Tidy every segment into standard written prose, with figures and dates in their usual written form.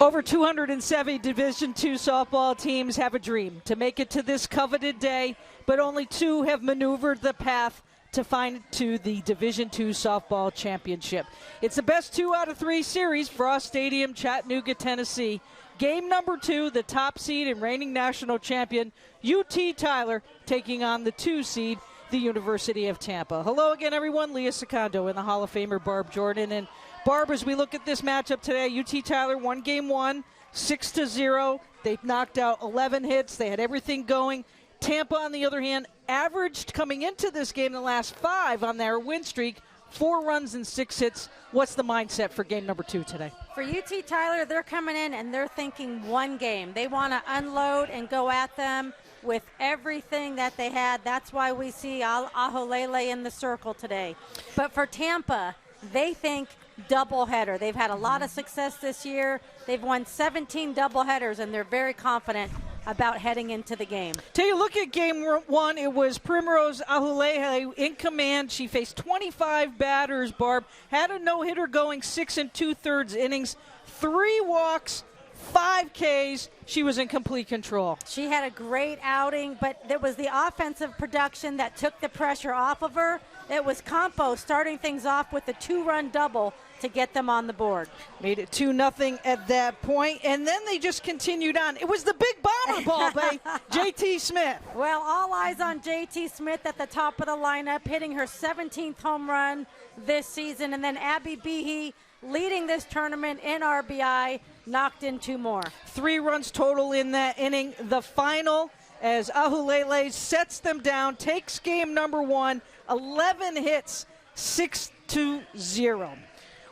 Over 270 Division II softball teams have a dream to make it to this coveted day, but only 2 have maneuvered the path to find to the Division II softball championship. It's the best 2 out of 3 series, Frost Stadium, Chattanooga, Tennessee. Game number 2, the top seed and reigning national champion, UT Tyler, taking on the 2 seed, the University of Tampa. Hello again, everyone. Leah Secondo and the Hall of Famer Barb Jordan. And Barb, as we look at this matchup today, UT Tyler won game 1, 6-0. They knocked out 11 hits. They had everything going. Tampa, on the other hand, averaged coming into this game the last 5 on their win streak, 4 runs and 6 hits. What's the mindset for game number 2 today? For UT Tyler, they're coming in and they're thinking one game. They want to unload and go at them with everything that they had. That's why we see Aholele in the circle today. But for Tampa, they think doubleheader. They've had a lot of success this year. They've won 17 doubleheaders, and they're very confident about heading into the game. Take a look at game 1. It was Primrose Aholele in command. She faced 25 batters, Barb. Had a no-hitter going 6 2/3 innings, 3 walks, 5 Ks. She was in complete control. She had a great outing, but there was the offensive production that took the pressure off of her. It was Campo starting things off with a 2-run double to get them on the board. Made it 2-0 at that point, and then they just continued on. It was the big bomber ball by J.T. Smith. Well, all eyes on J.T. Smith at the top of the lineup, hitting her 17th home run this season, and then Abby Behe leading this tournament in RBI, knocked in 2 more. 3 runs total in that inning. The final, as Aholele sets them down, takes game number 1, 11 hits, 6-0.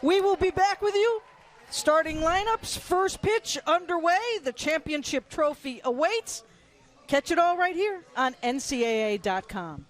We will be back with you. Starting lineups, first pitch underway. The championship trophy awaits. Catch it all right here on NCAA.com.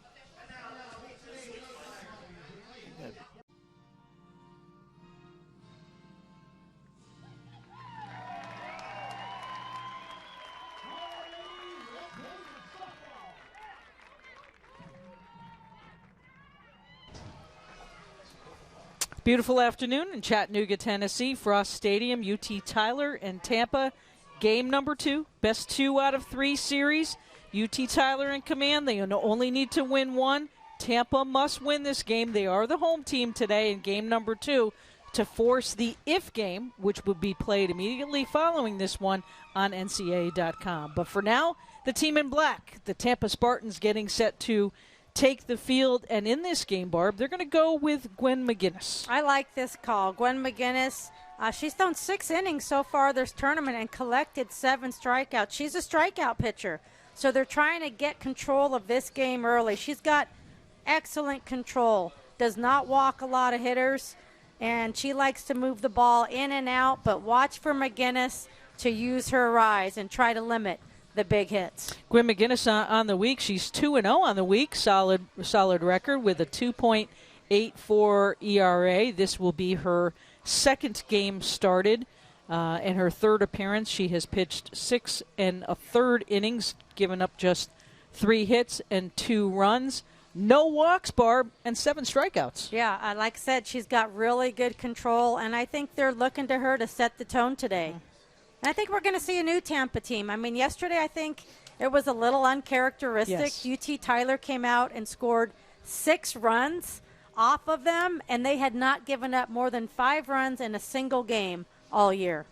Beautiful afternoon in Chattanooga, Tennessee. Frost Stadium, UT Tyler and Tampa. Game number 2, best 2 out of 3 series. UT Tyler in command. They only need to win 1. Tampa must win this game. They are the home team today in game number 2 to force the if game, which would be played immediately following this one on NCAA.com. But for now, the team in black, the Tampa Spartans, getting set to take the field, and in this game, Barb, they're going to go with Gwen McGinnis. I like this call. Gwen McGinnis, she's thrown 6 innings so far this tournament and collected 7 strikeouts. She's a strikeout pitcher, so they're trying to get control of this game early. She's got excellent control, does not walk a lot of hitters, and she likes to move the ball in and out, but watch for McGinnis to use her rise and try to limit the big hits. Gwen McGinnis on the week. She's 2-0 on the week. Solid record with a 2.84 ERA. This will be her 2nd game started. In her 3rd appearance, she has pitched 6 1/3 innings, given up just 3 hits and 2 runs. No walks, Barb, and 7 strikeouts. Yeah, like I said, she's got really good control, and I think they're looking to her to set the tone today. And I think we're going to see a new Tampa team. I mean, yesterday I think it was a little uncharacteristic. Yes. UT Tyler came out and scored 6 runs off of them, and they had not given up more than 5 runs in a single game all year.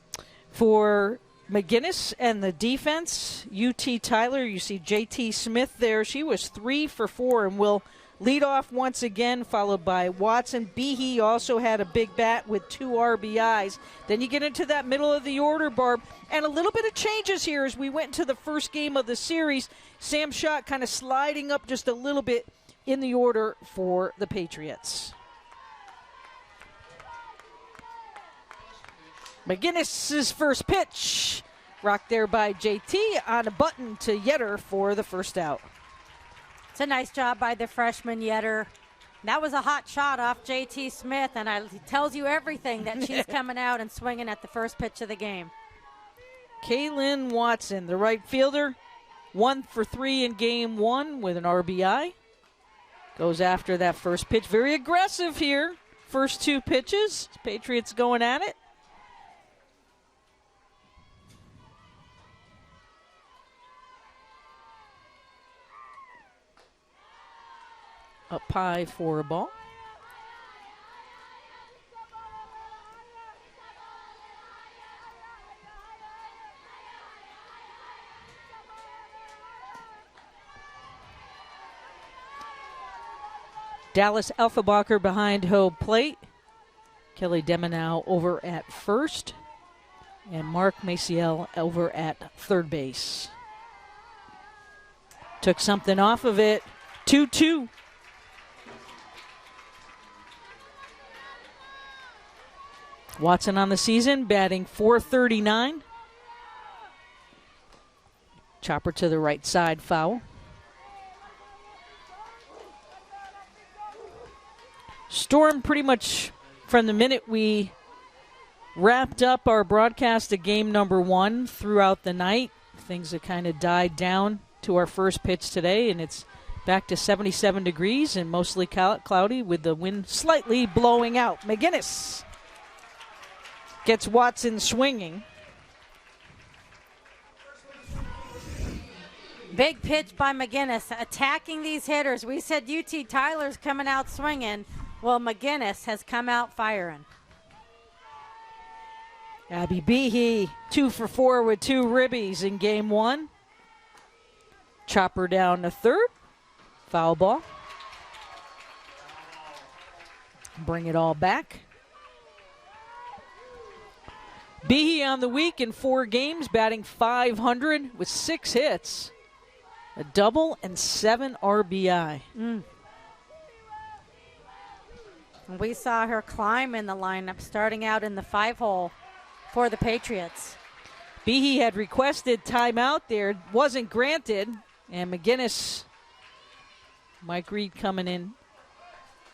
For McGinnis and the defense, UT Tyler, you see J.T. Smith there. She was 3 for 4 and will lead off once again, followed by Watson. Behe also had a big bat with 2 RBIs. Then you get into that middle of the order, Barb, and a little bit of changes here as we went into the first game of the series. Sam Schott kind of sliding up just a little bit in the order for the Patriots. McGinnis' first pitch, rocked there by JT on a button to Yetter for the first out. It's a nice job by the freshman Yetter. That was a hot shot off J.T. Smith, and it tells you everything that she's coming out and swinging at the first pitch of the game. Kaylin Watson, the right fielder, 1 for 3 in game 1 with an RBI. Goes after that first pitch. Very aggressive here. First 2 pitches. Patriots going at it. Up high for a ball. Dallas Elfabacher behind home plate. Kelly Deminow over at first. And Mark Maciel over at third base. Took something off of it. 2-2. Watson on the season, batting .439. Chopper to the right side, foul. Storm pretty much from the minute we wrapped up our broadcast of game number 1 throughout the night. Things have kind of died down to our first pitch today, and it's back to 77 degrees and mostly cloudy with the wind slightly blowing out. McGinnis gets Watson swinging. Big pitch by McGinnis, attacking these hitters. We said UT Tyler's coming out swinging. Well, McGinnis has come out firing. Abby Behe, 2 for 4 with 2 ribbies in game 1. Chopper down to third. Foul ball. Bring it all back. Behe on the week in 4 games, batting .500 with 6 hits. A double and 7 RBI. We saw her climb in the lineup, starting out in the 5-hole for the Patriots. Behe had requested timeout there, wasn't granted, and McGinnis, Mike Reed coming in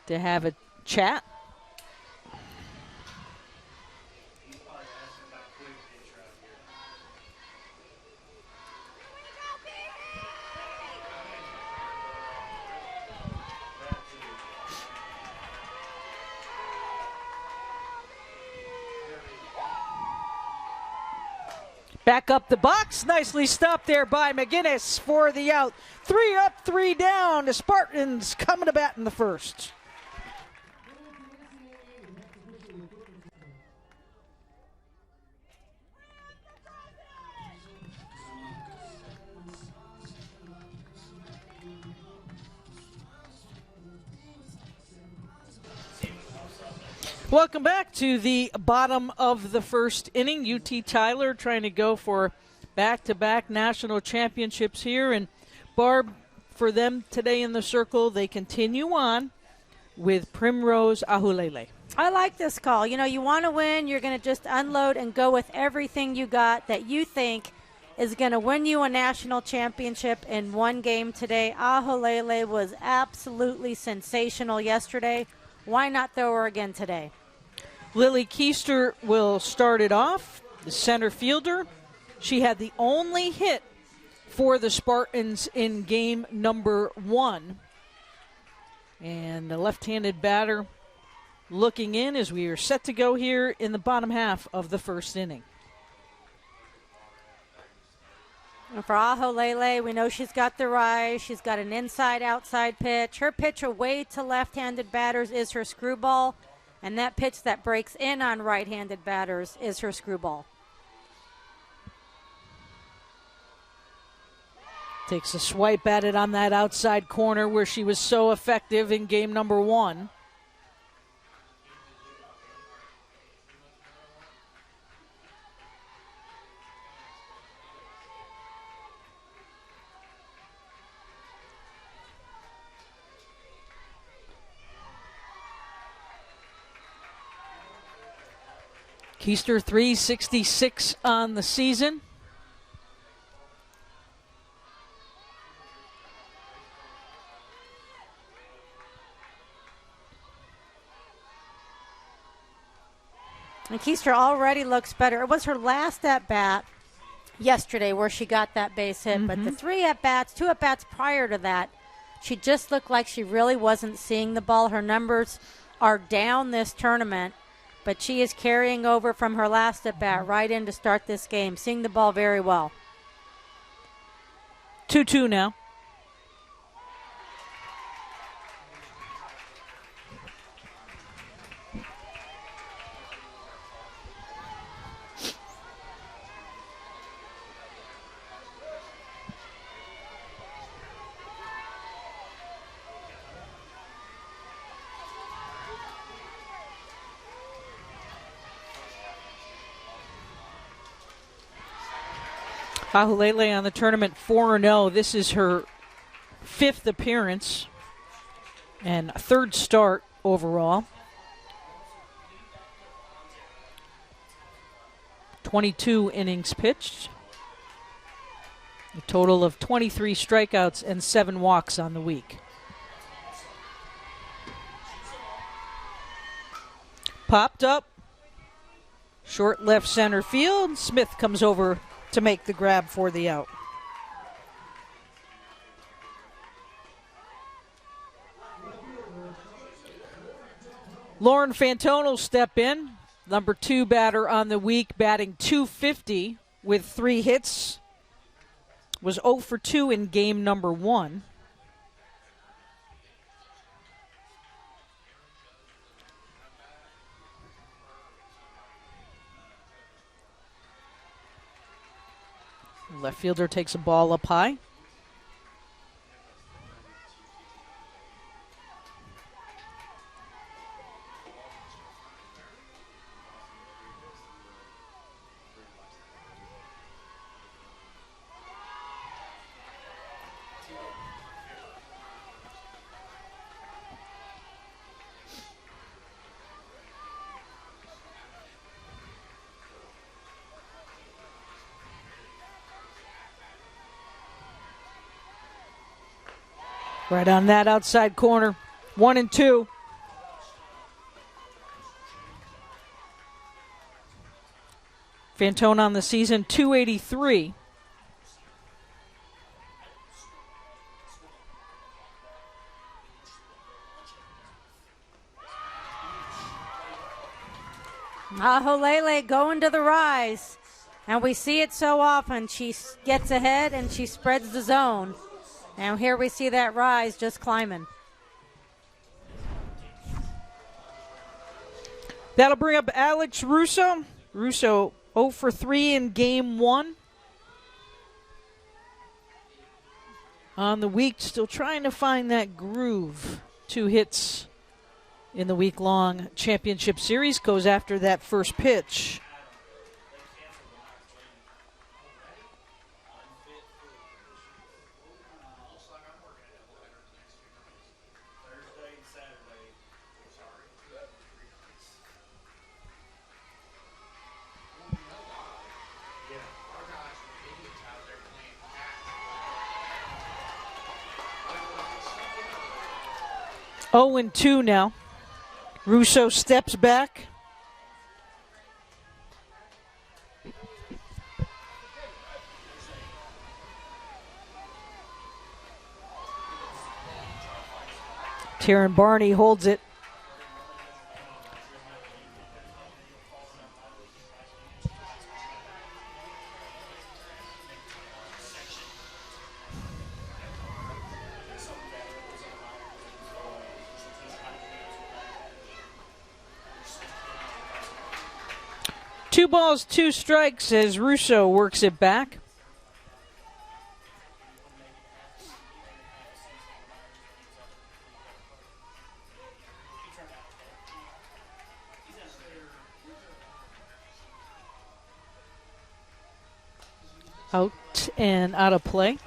to have a chat. Back up the box. Nicely stopped there by McGinnis for the out. 3 up, 3 down. The Spartans coming to bat in the first. Welcome back to the bottom of the first inning. UT Tyler trying to go for back-to-back national championships here. And Barb, for them today in the circle, they continue on with Primrose Ahulele. I like this call. You know, you want to win, you're going to just unload and go with everything you got that you think is going to win you a national championship in one game today. Ahulele was absolutely sensational yesterday. Why not throw her again today? Lily Keister will start it off, the center fielder. She had the only hit for the Spartans in game number 1. And the left-handed batter looking in as we are set to go here in the bottom half of the first inning. And for Ahulele, we know she's got the rise. She's got an inside-outside pitch. Her pitch away to left-handed batters is her screwball. And that pitch that breaks in on right-handed batters is her screwball. Takes a swipe at it on that outside corner where she was so effective in game number 1. Keister 366 on the season. And Keister already looks better. It was her last at-bat yesterday where she got that base hit. But the 3 at-bats, 2 at-bats prior to that, she just looked like she really wasn't seeing the ball. Her numbers are down this tournament. But she is carrying over from her last at-bat right in to start this game, seeing the ball very well. 2-2 now. Ahulele on the tournament 4-0. This is her 5th appearance and 3rd start overall. 22 innings pitched. A total of 23 strikeouts and 7 walks on the week. Popped up. Short left center field. Smith comes over to make the grab for the out. Lauren Fantone will step in. Number 2 batter on the week, batting .250 with 3 hits. Was 0 for 2 in game number 1. Left fielder takes a ball up high. Right on that outside corner. 1-2. Fantone on the season, .283. Ahulele going to the rise. And we see it so often. She gets ahead and she spreads the zone. And here we see that rise just climbing. That'll bring up Alex Russo. Russo 0 for 3 in game 1. On the week, still trying to find that groove. 2 hits in the week-long championship series. Goes after that first pitch. Oh, 0-2 now. Russo steps back. Taryn Barney holds it. Two balls, 2 strikes as Russo works it back. Out and out of play.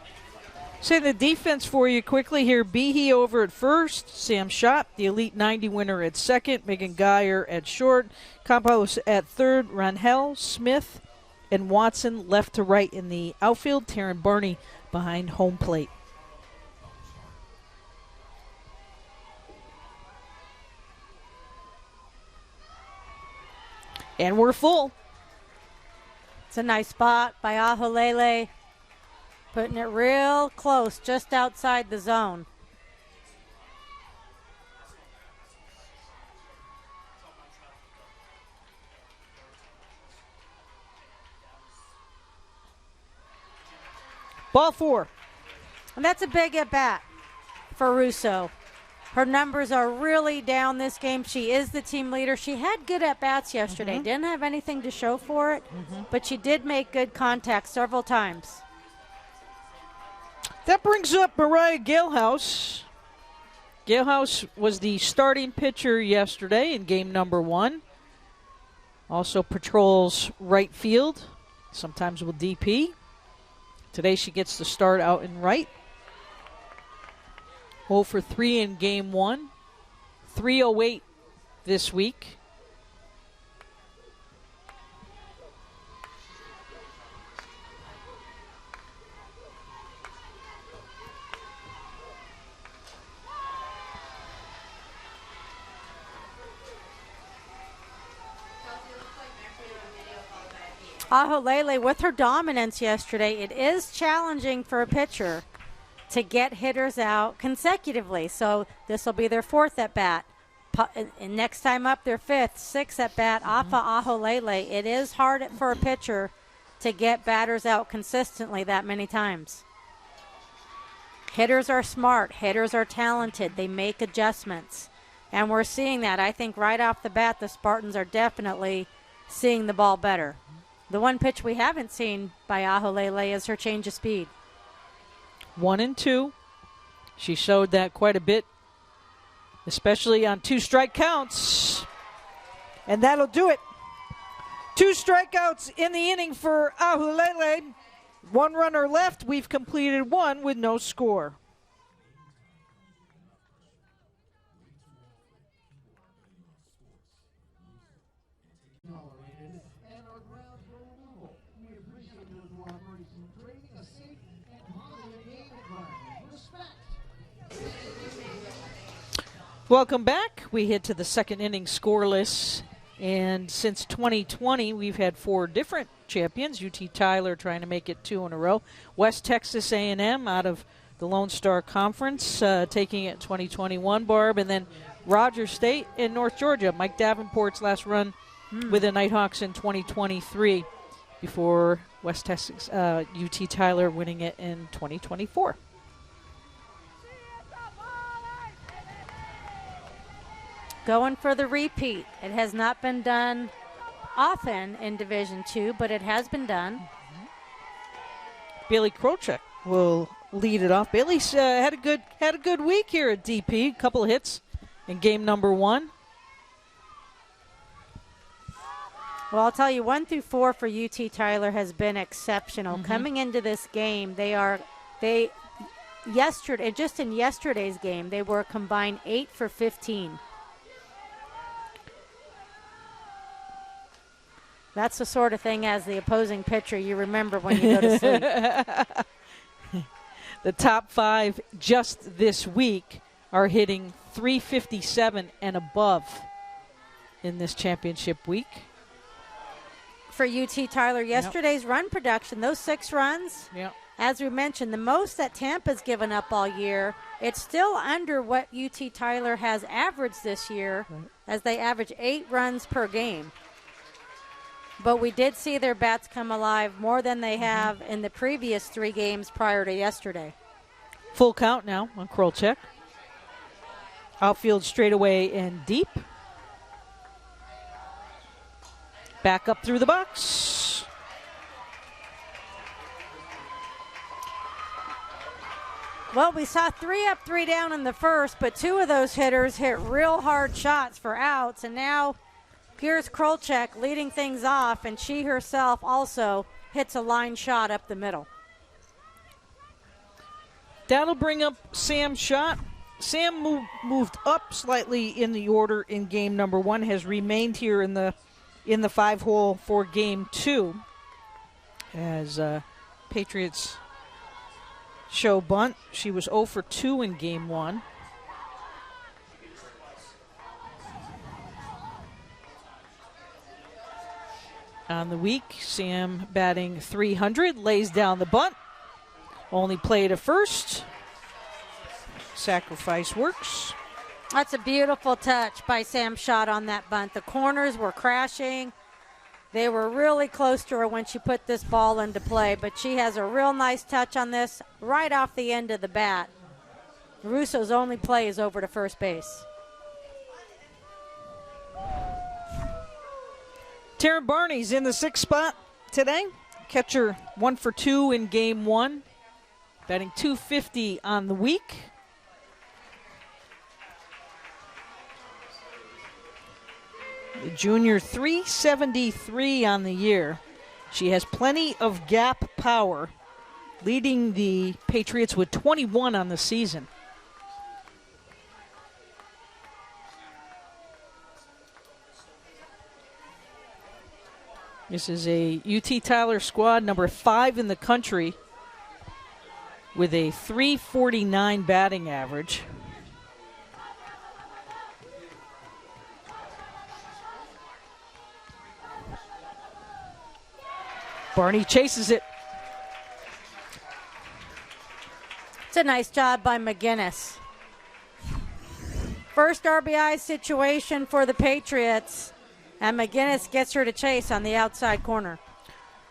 Say the defense for you quickly here. Behe over at first. Sam Schott, the Elite 90 winner at second. Megan Geyer at short. Campos at third. Rangel, Smith, and Watson left to right in the outfield. Taryn Barney behind home plate. And we're full. It's a nice spot by Ahulele. Putting it real close, just outside the zone. Ball 4. And that's a big at-bat for Russo. Her numbers are really down this game. She is the team leader. She had good at-bats yesterday. Didn't have anything to show for it, but she did make good contact several times. That brings up Mariah Galehouse. Galehouse was the starting pitcher yesterday in game number 1. Also patrols right field, sometimes with DP. Today she gets the start out in right. 0 for 3 in game 1. 308 this week. Aholele, with her dominance yesterday, it is challenging for a pitcher to get hitters out consecutively. So this will be their 4th at bat. And next time up, their 5th, 6th at bat. Afa Aholele. It is hard for a pitcher to get batters out consistently that many times. Hitters are smart. Hitters are talented. They make adjustments. And we're seeing that. I think right off the bat, the Spartans are definitely seeing the ball better. The one pitch we haven't seen by Aholele is her change of speed. 1 and 2. She showed that quite a bit, especially on 2 strike counts. And that'll do it. 2 strikeouts in the inning for Aholele. 1 runner left. We've completed 1 with no score. Welcome back. We hit to the 2nd inning scoreless, and since 2020 we've had 4 different champions. UT Tyler trying to make it 2 in a row. West Texas A&M out of the Lone Star Conference taking it in 2021, Barb, and then Rogers State in North Georgia. Mike Davenport's last run with the Nighthawks in 2023 before West Texas UT Tyler winning it in 2024. Going for the repeat. It has not been done often in Division II, but it has been done. Bailey Krochek will lead it off. Bailey's had a good week here at DP. A couple of hits in game number 1. Well, I'll tell you, 1 through 4 for UT Tyler has been exceptional. Coming into this game, yesterday, just in yesterday's game, they were combined 8 for 15. That's the sort of thing as the opposing pitcher you remember when you go to sleep. The top 5 just this week are hitting .357 and above in this championship week. For UT Tyler, yesterday's run production, those 6 runs, as we mentioned, the most that Tampa's given up all year, it's still under what UT Tyler has averaged this year, as they average 8 runs per game. But we did see their bats come alive more than they have in the previous 3 games prior to yesterday. Full count now on Krochek. Outfield straightaway and deep. Back up through the box. Well, we saw 3 up, 3 down in the first, but 2 of those hitters hit real hard shots for outs, and now here's Krochek leading things off, and she herself also hits a line shot up the middle. That'll bring up Sam's shot. Sam moved up slightly in the order in game number 1, has remained here in the 5-hole for game 2 as Patriots show bunt. She was 0 for 2 in game 1. On the week, Sam batting .300, lays down the bunt. Only play to first. Sacrifice works. That's a beautiful touch by Sam Schott on that bunt. The corners were crashing. They were really close to her when she put this ball into play, but she has a real nice touch on this right off the end of the bat. Russo's only play is over to first base. Taryn Barney's in the 6th spot today. Catcher 1 for 2 in game 1. Batting .250 on the week. The junior .373 on the year. She has plenty of gap power leading the Patriots with 21 on the season. This is a UT Tyler squad, number 5 in the country, with a .349 batting average. Barney chases it. It's a nice job by McGinnis. First RBI situation for the Patriots, and McGinnis gets her to chase on the outside corner.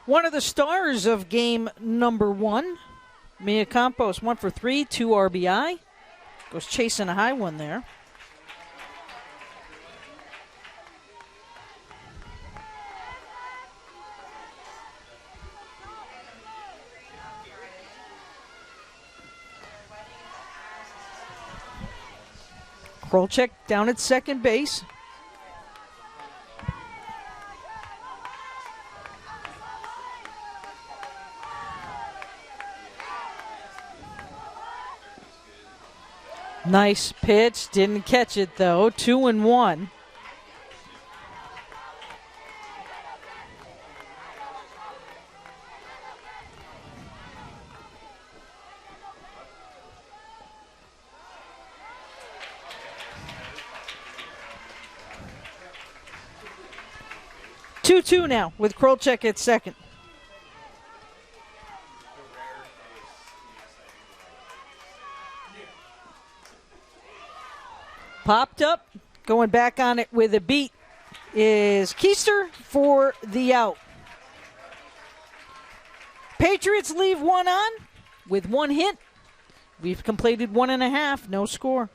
One of the stars of game number 1, Mia Campos, 1 for 3, 2 RBI. Goes chasing a high one there. Krolczyk down at second base. Nice pitch, didn't catch it though. 2-1. Two now with Krolczyk at second. Popped up, going back on it with a beat is Keister for the out. Patriots leave one on with 1 hit. We've completed 1.5, no score.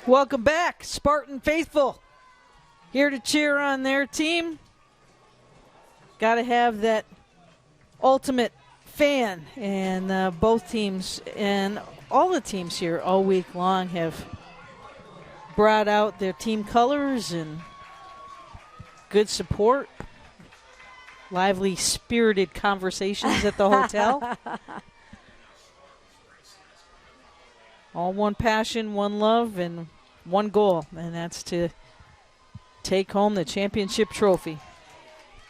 Welcome back, Spartan faithful. Here to cheer on their team. Got to have that ultimate fan. And both teams and all the teams here all week long have brought out their team colors and good support. Lively, spirited conversations at the hotel. All one passion, one love, and one goal, and that's to take home the championship trophy.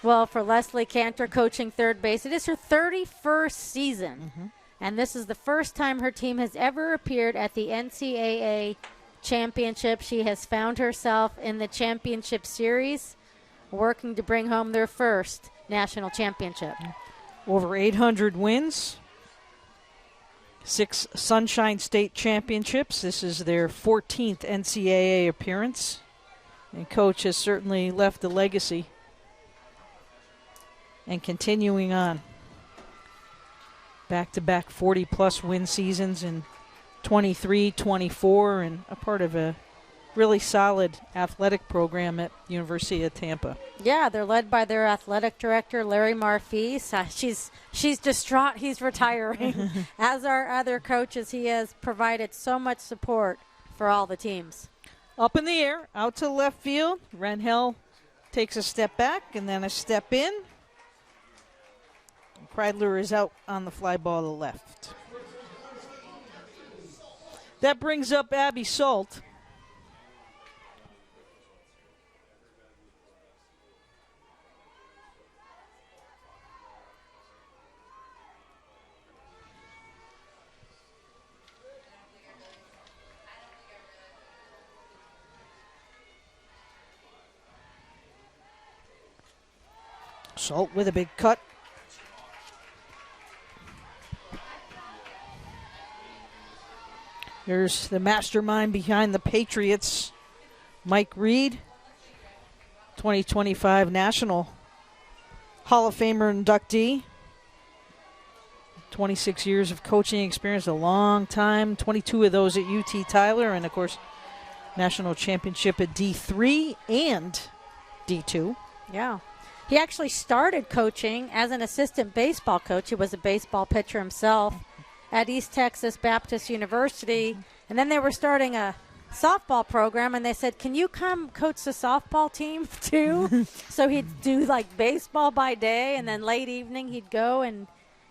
Well, for Leslie Cantor coaching third base, it is her 31st season, and this is the first time her team has ever appeared at the NCAA championship. She has found herself in the championship series, working to bring home their first national championship. Over 800 wins. 6 Sunshine State championships. This is their 14th NCAA appearance. And Coach has certainly left a legacy. And continuing on. Back-to-back 40-plus win seasons in 23, 24, and a part of a really solid athletic program at University of Tampa. Yeah, they're led by their athletic director, Larry Marfis. She's distraught he's retiring. As are other coaches, he has provided so much support for all the teams. Up in the air, out to left field. Renhel takes a step back and then a step in. Kreidler is out on the fly ball to the left. That brings up Abby Salt. Salt with a big cut. There's the mastermind behind the Patriots, Mike Reed, 2025 National Hall of Famer inductee. 26 years of coaching experience, a long time, 22 of those at UT Tyler, and of course national championship at D3 and D2. Yeah. He actually started coaching as an assistant baseball coach. He was a baseball pitcher himself at East Texas Baptist University. And then they were starting a softball program, and they said, can you come coach the softball team too? So he'd do like baseball by day, and then late evening he'd go and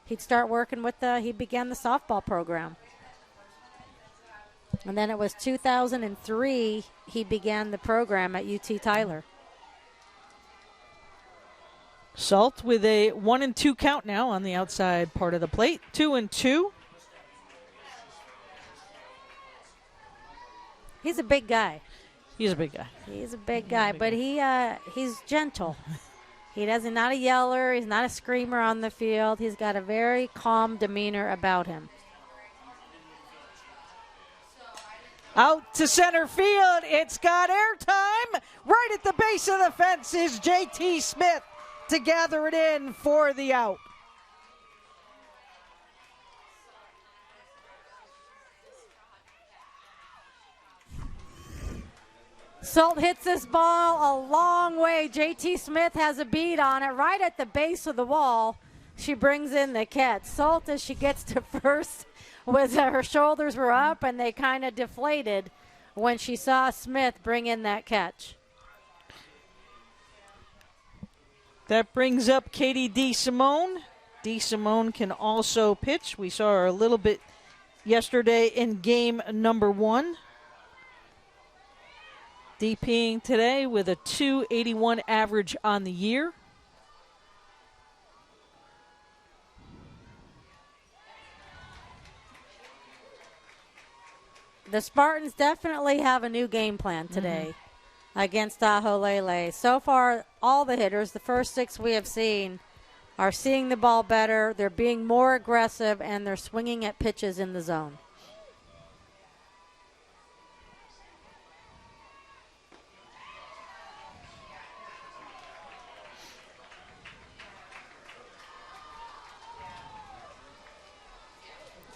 he'd start working with he began the softball program. And then it was 2003 he began the program at UT Tyler. Salt with a 1-2 count now on the outside part of the plate. 2-2. He's a big guy. He's a big guy. He's a big guy, but he's gentle. He doesn't not a yeller. He's not a screamer on the field. He's got a very calm demeanor about him. Out to center field. It's got airtime. Right at the base of the fence is J.T. Smith to gather it in for the out. Salt hits this ball a long way. J.T. Smith has a bead on it right at the base of the wall. She brings in the catch. Salt, as she gets to first, her shoulders were up and they kind of deflated when she saw Smith bring in that catch. That brings up Katie DeSimone. DeSimone can also pitch. We saw her a little bit yesterday in game number 1. DPing today with a .281 average on the year. The Spartans definitely have a new game plan today against Aholele. So far, all the hitters, the first 6 we have seen, are seeing the ball better. They're being more aggressive, and they're swinging at pitches in the zone.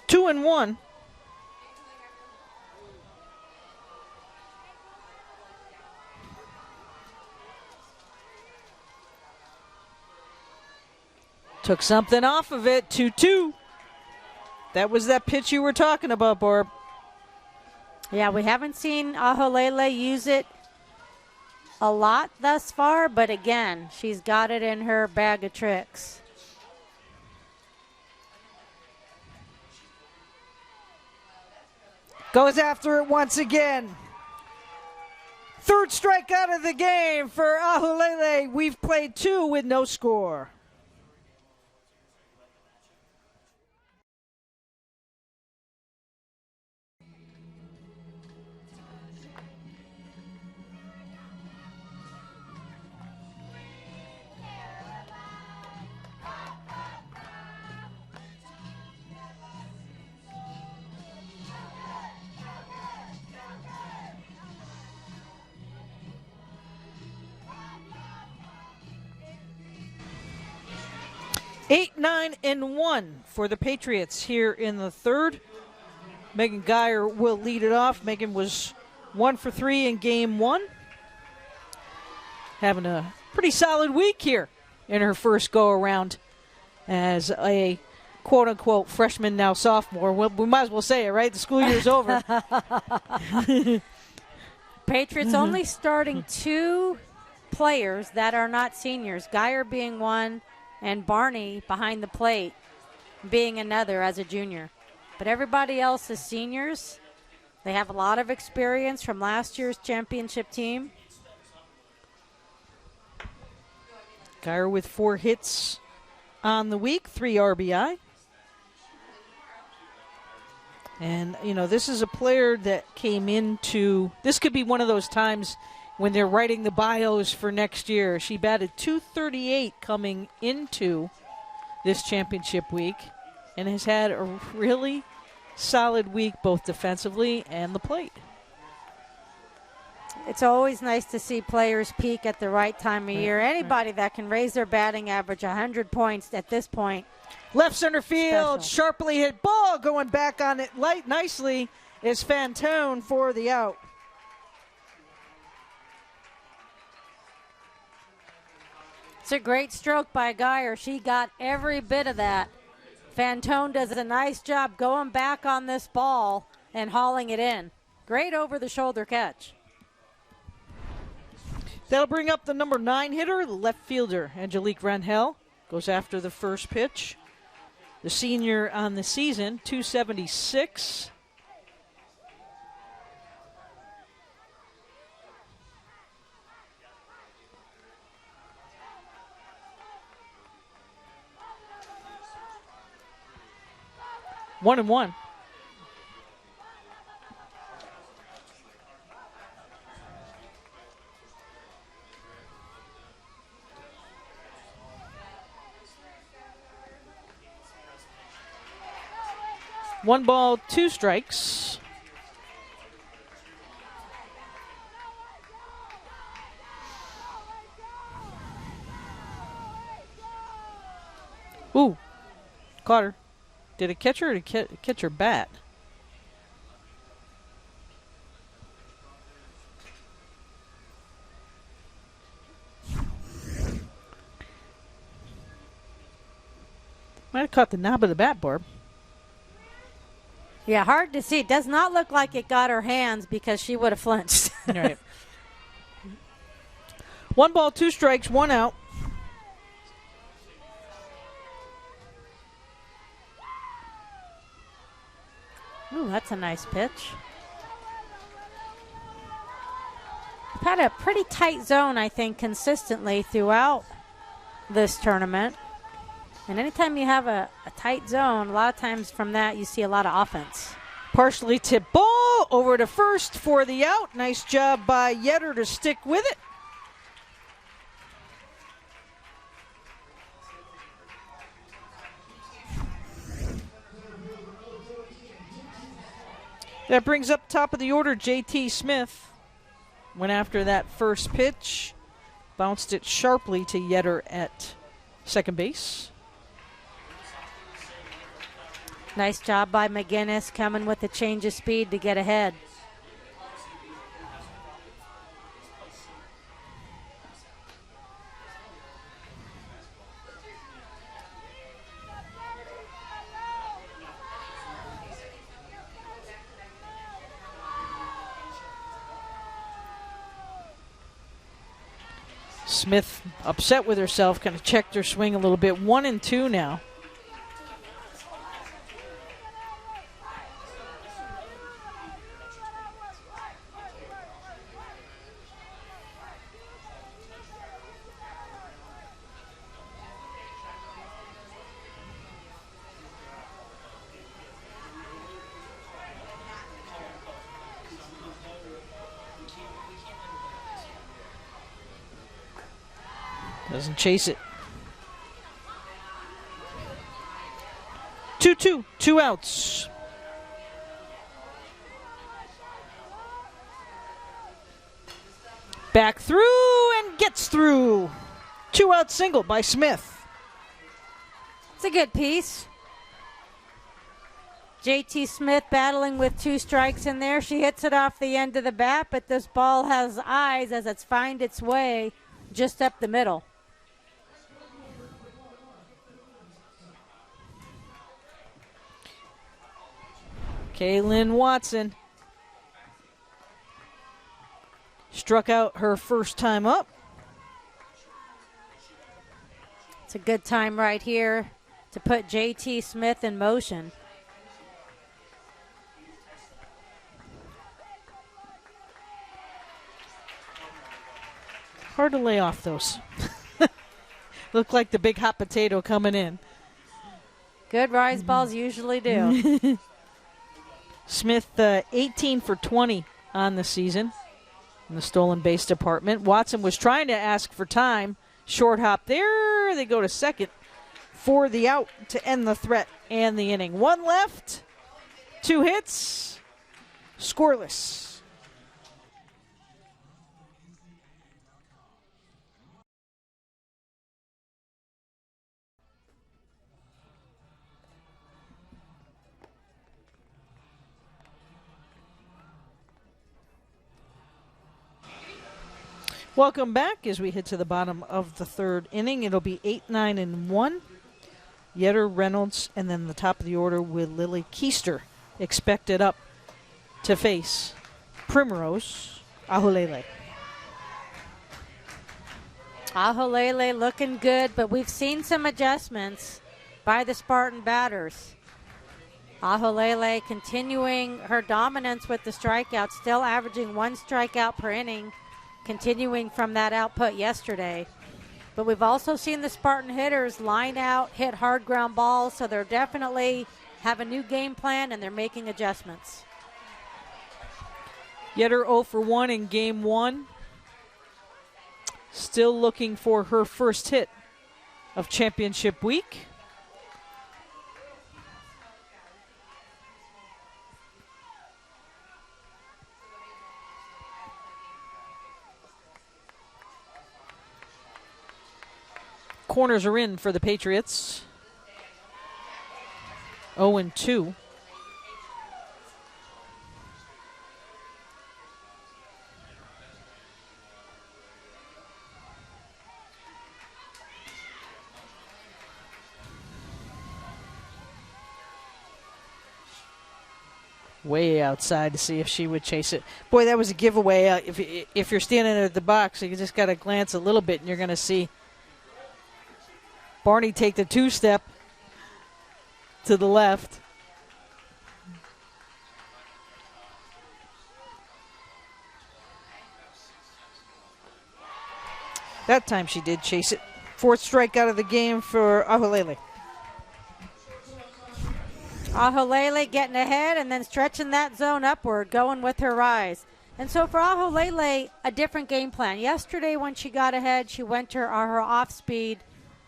Two and one. Took something off of it. 2-2. That was that pitch you were talking about, Barb. Yeah, we haven't seen Aholele use it a lot thus far, but again, she's got it in her bag of tricks. Goes after it once again. Third strikeout of the game for Aholele. We've played 2 with no score. Eight, 9, and 1 for the Patriots here in the third. Megan Geyer will lead it off. Megan was 1 for 3 in game 1. Having a pretty solid week here in her first go-around as a quote-unquote freshman, now sophomore. Well, we might as well say it, right? The school year's over. Patriots only starting 2 players that are not seniors, Geyer being one, and Barney behind the plate being another as a junior. But everybody else is seniors. They have a lot of experience from last year's championship team. Geyer with 4 hits on the week, 3 RBI. And, you know, this is a player that came into, this could be one of those times when they're writing the bios for next year. She batted .238 coming into this championship week and has had a really solid week both defensively and the plate. It's always nice to see players peak at the right time of year. Anybody that can raise their batting average 100 points at this point. Left center field, Special. sharply hit ball going back on it light nicely is Fantone for the out. It's a great stroke by Geyer. She got every bit of that. Fantone does a nice job going back on this ball and hauling it in. Great over-the-shoulder catch. That'll bring up the number 9 hitter, the left fielder, Angelique Rangel. Goes after the first pitch. The senior on the season, 276. One and one. One ball, 2 strikes. Ooh, caught her. Did it catch her or did it catch her bat? Might have caught the knob of the bat, Barb. Yeah, hard to see. It does not look like it got her hands because she would have flinched. All right. 1 ball, 2 strikes, 1 out. Ooh, that's a nice pitch. We've had a pretty tight zone, I think, consistently throughout this tournament. And anytime you have a tight zone, a lot of times from that you see a lot of offense. Partially tipped ball over to first for the out. Nice job by Yetter to stick with it. That brings up top of the order J.T. Smith. Went after that first pitch. Bounced it sharply to Yetter at second base. Nice job by McGinnis coming with the change of speed to get ahead. Smith upset with herself, kind of checked her swing a little bit. 1 and 2 now. Doesn't chase it. 2-2, 2 outs. Back through and gets through. 2-out single by Smith. It's a good piece. J.T. Smith battling with 2 strikes in there. She hits it off the end of the bat, but this ball has eyes as it's finds its way just up the middle. Kaylin Watson struck out her first time up. It's a good time right here to put J.T. Smith in motion. Hard to lay off those. Look like the big hot potato coming in. Good rise balls usually do. Smith 18 for 20 on the season in the stolen base department. Watson was trying to ask for time. Short hop there. They go to second for the out to end the threat and the inning. 1 left, 2 hits, scoreless. Welcome back as we hit to the bottom of the third inning. It'll be 8-9 and 1. Yetter, Reynolds, and then the top of the order with Lily Keister expected up to face Primrose Ahulele. Ahulele looking good, but we've seen some adjustments by the Spartan batters. Ahulele continuing her dominance with the strikeouts, still averaging 1 strikeout per inning, continuing from that output yesterday. But we've also seen the Spartan hitters line out, hit hard ground balls, so they're definitely have a new game plan and they're making adjustments. Yetter 0 for 1 in game 1. Still looking for her first hit of championship week. Corners are in for the Patriots. 0-2. Way outside to see if she would chase it. Boy, that was a giveaway. If you're standing at the box, you just got to glance a little bit, and you're going to see Barney take the 2-step to the left. That time she did chase it. 4th strikeout of the game for Ahulele. Ahulele getting ahead and then stretching that zone upward, going with her rise. And so for Ahulele, a different game plan. Yesterday when she got ahead, she went to her off speed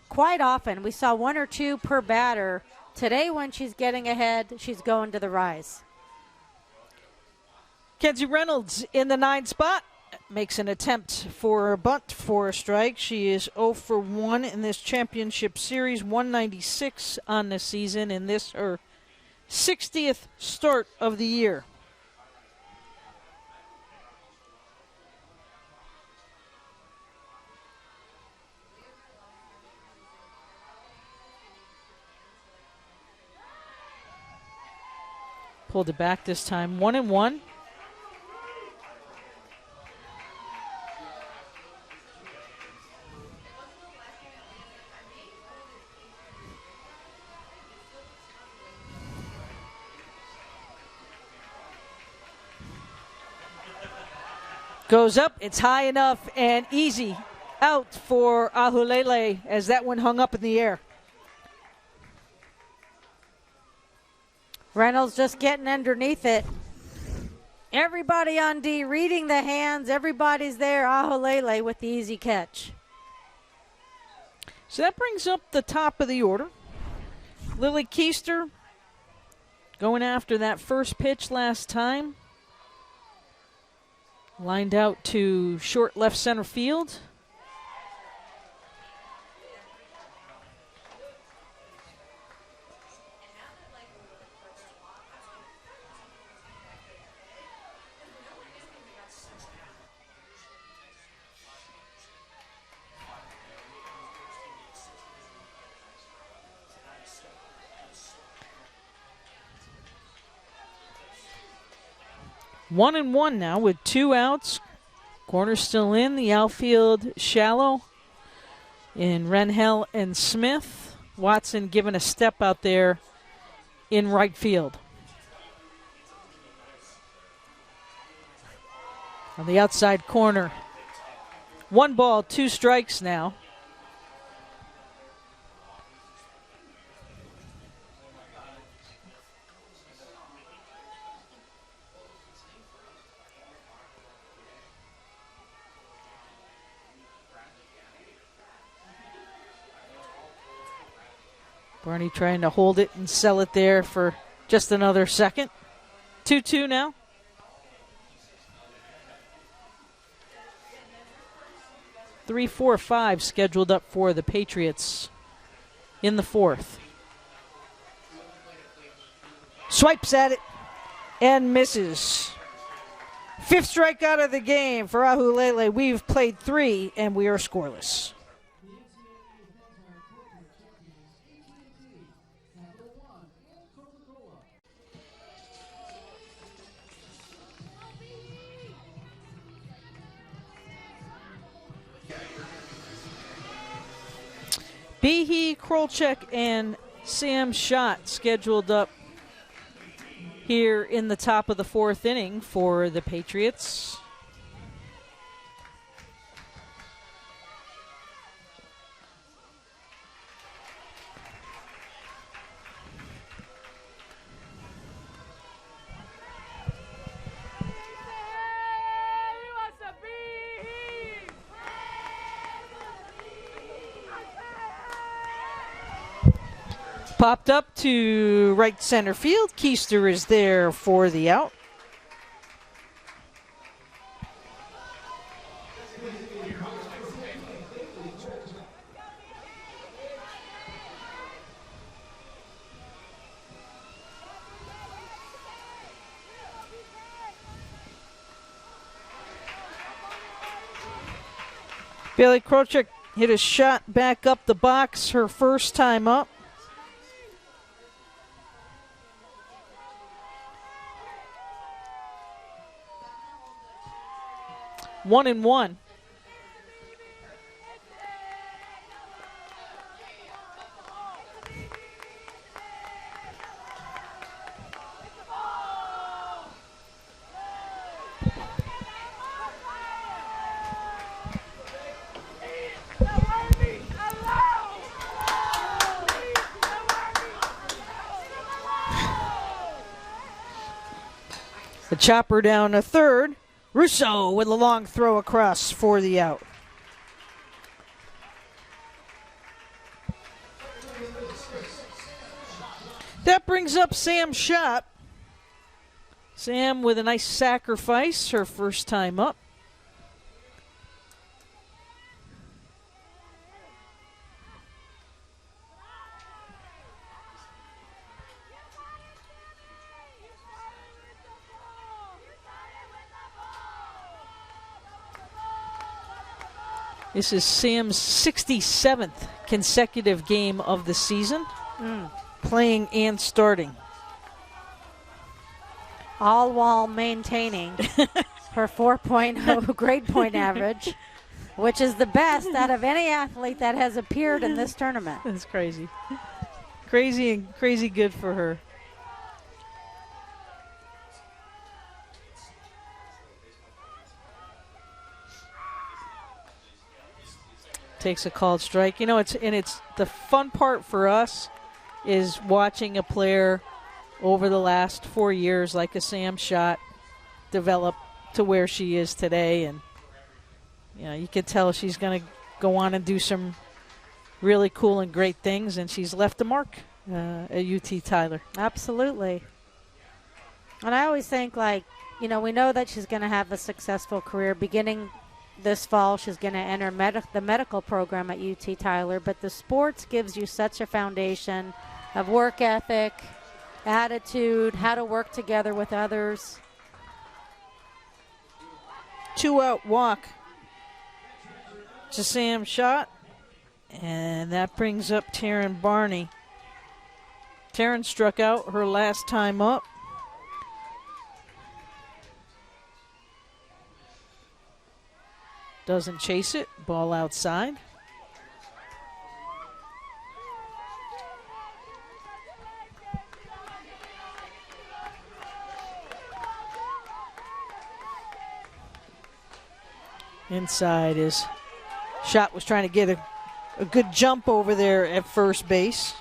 quite often. We saw 1 or 2 per batter. Today when she's getting ahead, she's going to the rise. Kenzie Reynolds in the 9 spot. Makes an attempt for a bunt for a strike. She is 0 for 1 in this championship series. 196 on the season, and this her 60th start of the year. Pulled it back this time. 1-1. Goes up, it's high enough and easy out for Ahulele as that one hung up in the air. Reynolds just getting underneath it. Everybody on D reading the hands. Everybody's there. Ahulele with the easy catch. So that brings up the top of the order. Lily Keister going after that first pitch last time. Lined out to short left center field. One and one now with 2 outs. Corner still in. The outfield shallow in Renhel and Smith. Watson given a step out there in right field. On the outside corner. 1 ball, 2 strikes now. Barney trying to hold it and sell it there for just another second. 2-2 now. Three, 4, 5 scheduled up for the Patriots in the 4th. Swipes at it and misses. Fifth strikeout of the game for Ahulele. We've played 3, and we are scoreless. Behe, Krolchek, and Sam Schott scheduled up here in the top of the 4th inning for the Patriots. Popped up to right center field. Keister is there for the out. Bailey Krolchek hit a shot back up the box her first time up. One and one. The chopper down to third. Russo with a long throw across for the out. That brings up Sam Schott. Sam with a nice sacrifice, her first time up. This is Sam's 67th consecutive game of the season, playing and starting. All while maintaining her 4.0 grade point average, which is the best out of any athlete that has appeared in this tournament. That's crazy. Crazy good for her. Takes a called strike. You know, it's the fun part for us is watching a player over the last 4 years, like a Sam Schott, develop to where she is today, and you know, you can tell she's going to go on and do some really cool and great things, and she's left a mark at UT Tyler. Absolutely. And I always think, like, you know, we know that she's going to have a successful career beginning this fall. She's going to enter the medical program at UT Tyler, but the sports gives you such a foundation of work ethic, attitude, how to work together with others. 2-out walk to Sam Schott, and that brings up Taryn Barney. Taryn struck out her last time up. Doesn't chase it. Ball outside. Inside is Schott was trying to get a good jump over there at first base.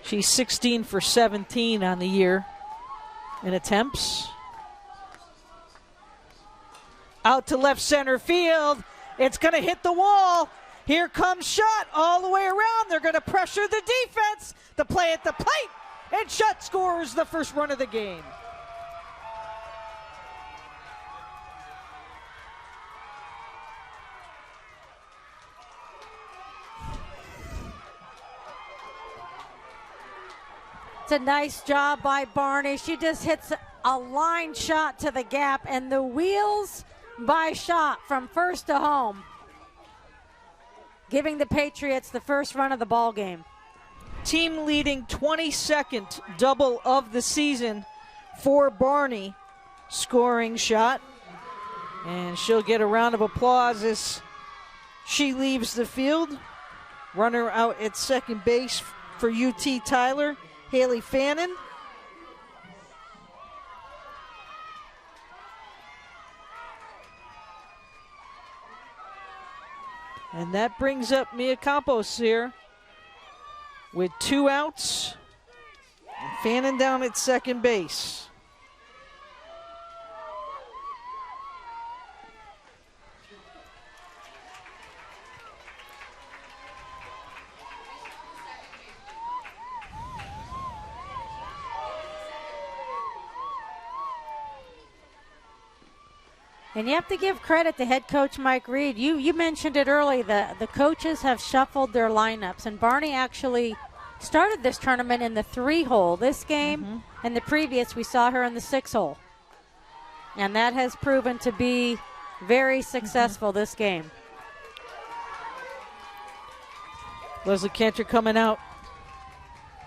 She's 16 for 17 on the year in attempts. Out to left center field. It's going to hit the wall. Here comes Schott all the way around. They're going to pressure the defense. The play at the plate. And Schott scores the first run of the game. It's a nice job by Barney. She just hits a line shot to the gap, and the wheels by shot from first to home, giving the Patriots the first run of the ball game. Team leading 22nd double of the season for Barney, scoring shot. And she'll get a round of applause as she leaves the field. Runner out at second base for UT Tyler, Haley Fannin. And that brings up Mia Campos here with 2 outs. And Fannin down at second base. And you have to give credit to head coach Mike Reed. You mentioned it early. The coaches have shuffled their lineups, and Barney actually started this tournament in the 3-hole. This game and the previous, we saw her in the 6-hole. And that has proven to be very successful this game. Leslie Cantor coming out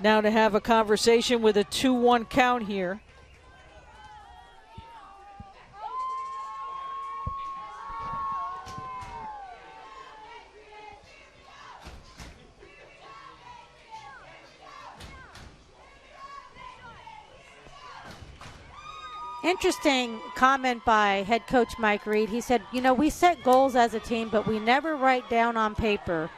now to have a conversation with a 2-1 count here. Interesting comment by head coach Mike Reed. He said, we set goals as a team, but we never write down on paper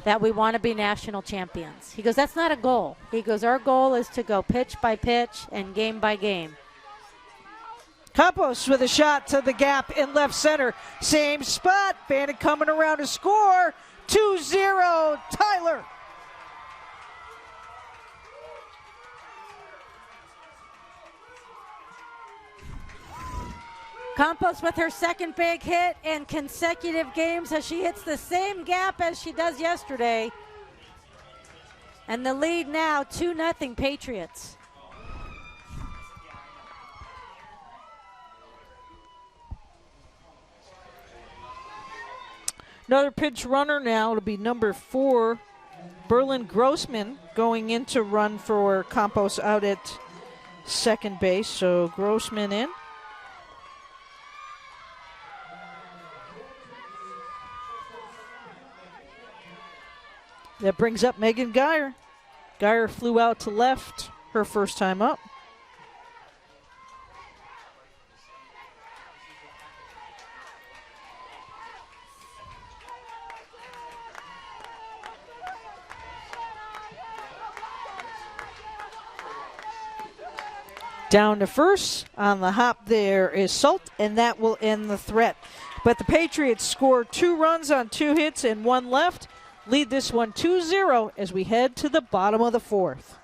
that we want to be national champions. He goes, that's not a goal. He goes, our goal is to go pitch by pitch and game by game. Campos with a shot to the gap in left center. Same spot. Fannin coming around to score. 2-0 Tyler. Campos with her second big hit in consecutive games as she hits the same gap as she does yesterday. And the lead now 2-0 Patriots. Another pinch runner now. It'll be number 4, Berlin Grossman, going in to run for Campos out at second base. So Grossman in. That brings up Megan Geyer. Geyer flew out to left her first time up. Down to first. On the hop there is Salt, and that will end the threat. But the Patriots score 2 runs on 2 hits and 1 left. Lead this one 2-0 as we head to the bottom of the 4th.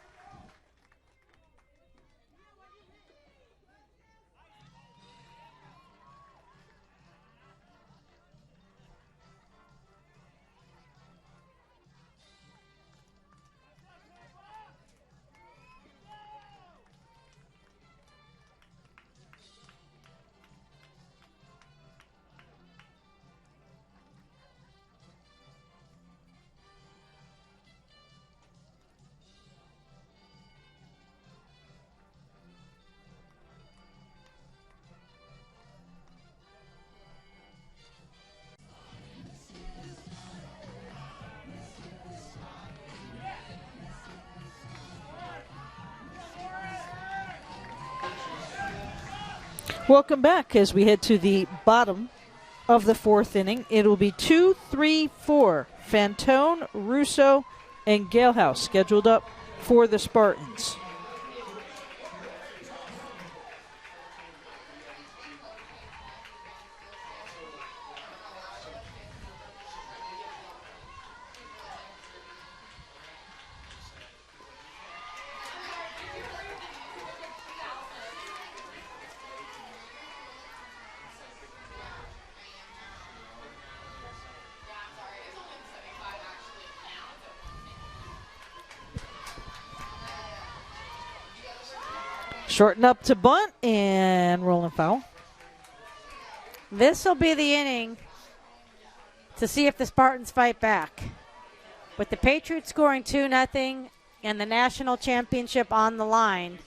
Welcome back as we head to the bottom of the 4th inning. It'll be 2, 3, 4. Fantone, Russo, and Galehouse scheduled up for the Spartans. Shorten up to bunt and rolling foul. This will be the inning to see if the Spartans fight back. With the Patriots scoring 2-0 and the national championship on the line,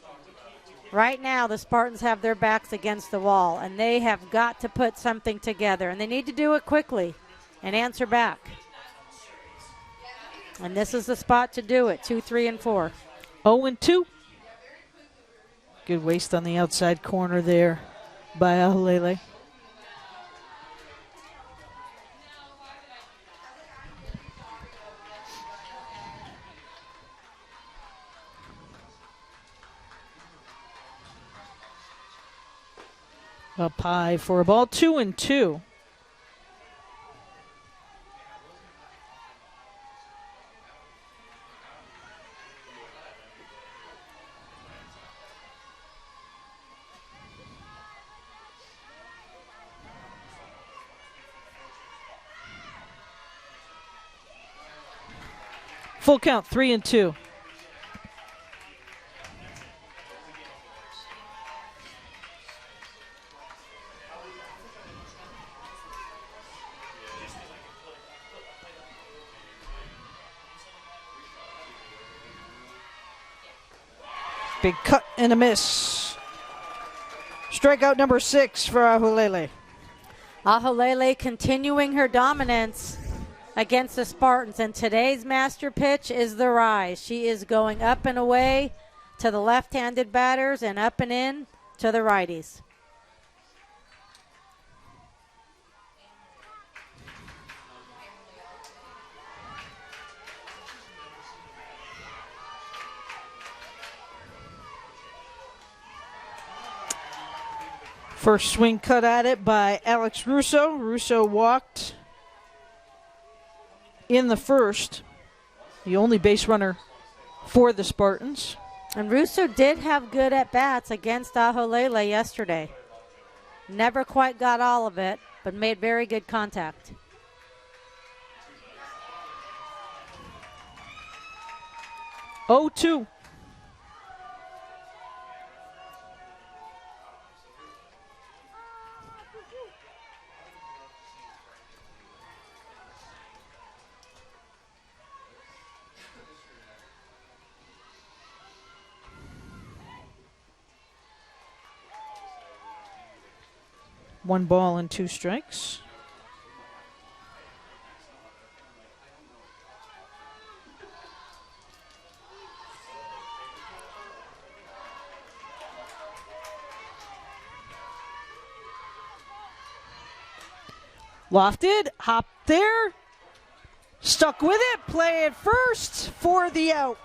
right now the Spartans have their backs against the wall, and they have got to put something together, and they need to do it quickly and answer back. And this is the spot to do it, 2, 3, and 4. 0-2. Good waste on the outside corner there by Aholele. Up high for a ball, 2-2. Full count, 3-2. Big cut and a miss. Strikeout number 6 for Aholele. Aholele continuing her dominance against the Spartans, and today's master pitch is the rise. She is going up and away to the left-handed batters and up and in to the righties. First swing cut at it by Alex Russo. Russo walked in the first, the only base runner for the Spartans. And Russo did have good at-bats against Aholele yesterday. Never quite got all of it, but made very good contact. Oh, 2. One ball and 2 strikes. Lofted, hopped there, stuck with it, play it first for the out.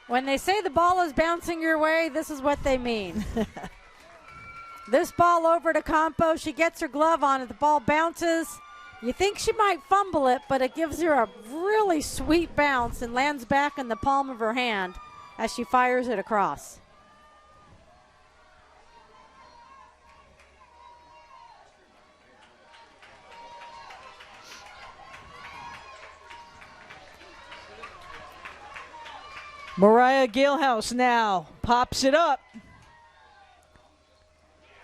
When they say the ball is bouncing your way, this is what they mean. This ball over to Campo. She gets her glove on it. The ball bounces. You think she might fumble it, but it gives her a really sweet bounce and lands back in the palm of her hand as she fires it across. Mariah Galehouse now pops it up.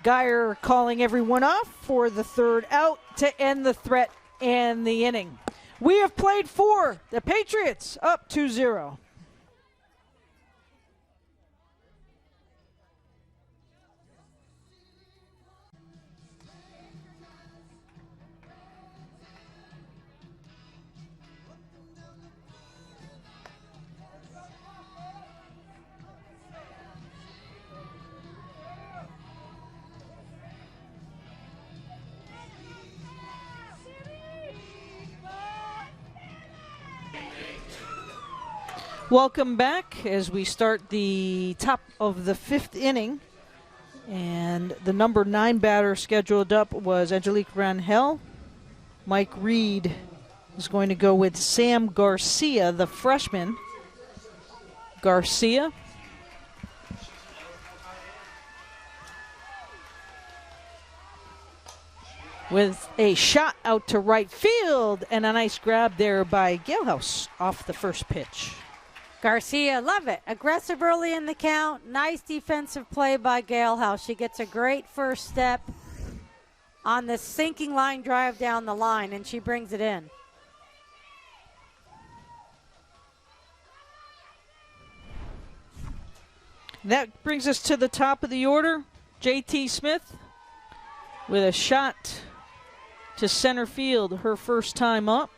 Geyer calling everyone off for the third out to end the threat and the inning. We have played 4. The Patriots up 2-0. Welcome back as we start the top of the 5th inning. And the number 9 batter scheduled up was Angelique Rangel. Mike Reed is going to go with Sam Garcia, the freshman. Garcia. With a shot out to right field and a nice grab there by Galehouse off the first pitch. Garcia, love it. Aggressive early in the count. Nice defensive play by Galehouse. She gets a great first step on the sinking line drive down the line, and she brings it in. That brings us to the top of the order. JT Smith with a shot to center field, her first time up.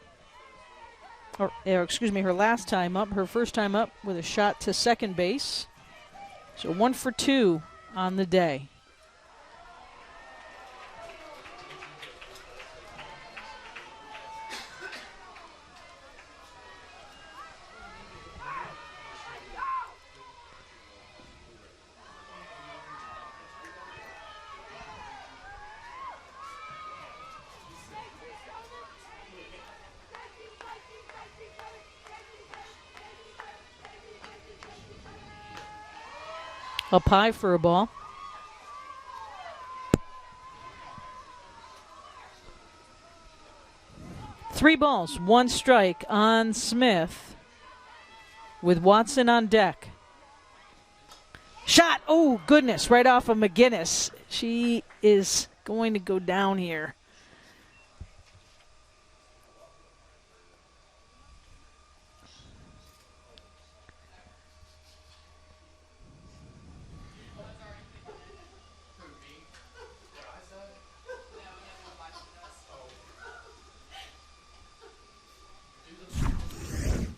Or excuse me, her last time up. Her first time up with a shot to second base. So 1 for 2 on the day. Up high for a ball. Three balls, one strike on Smith with Watson on deck. Shot, oh goodness, right off of McGinnis. She is going to go down here.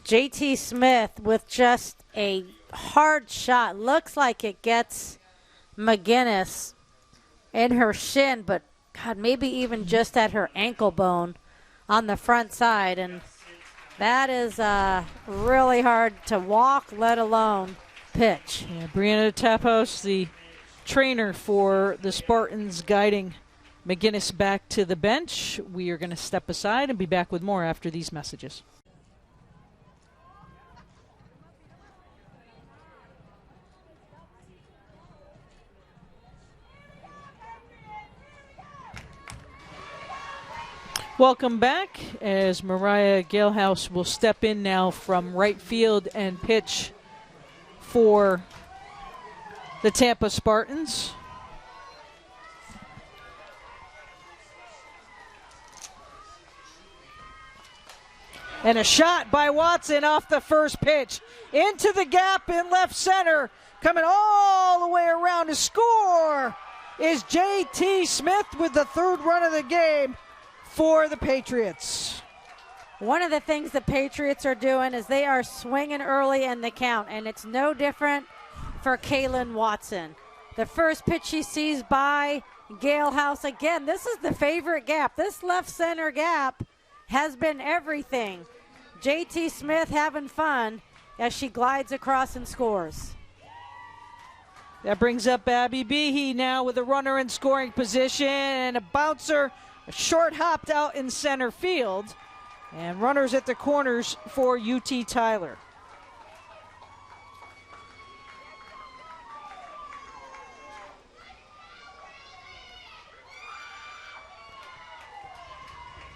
JT Smith with just a hard shot. Looks like it gets McGinnis in her shin, but God, maybe even just at her ankle bone on the front side. And that is really hard to walk, let alone pitch. Yeah, Brianna Tapos, the trainer for the Spartans, guiding McGinnis back to the bench. We are going to step aside and be back with more after these messages. Welcome back as Mariah Galehouse will step in now from right field and pitch for the Tampa Spartans. And a shot by Watson off the first pitch into the gap in left center. Coming all the way around to score is JT Smith with the third run of the game for the Patriots. One of the things the Patriots are doing is they are swinging early in the count, and it's no different for Kaylin Watson. The first pitch she sees by Galehouse, again, this is the favorite gap. This left center gap has been everything. JT Smith having fun as she glides across and scores. That brings up Abby Behe now with a runner in scoring position and a bouncer. A short hopped out in center field, and runners at the corners for UT Tyler.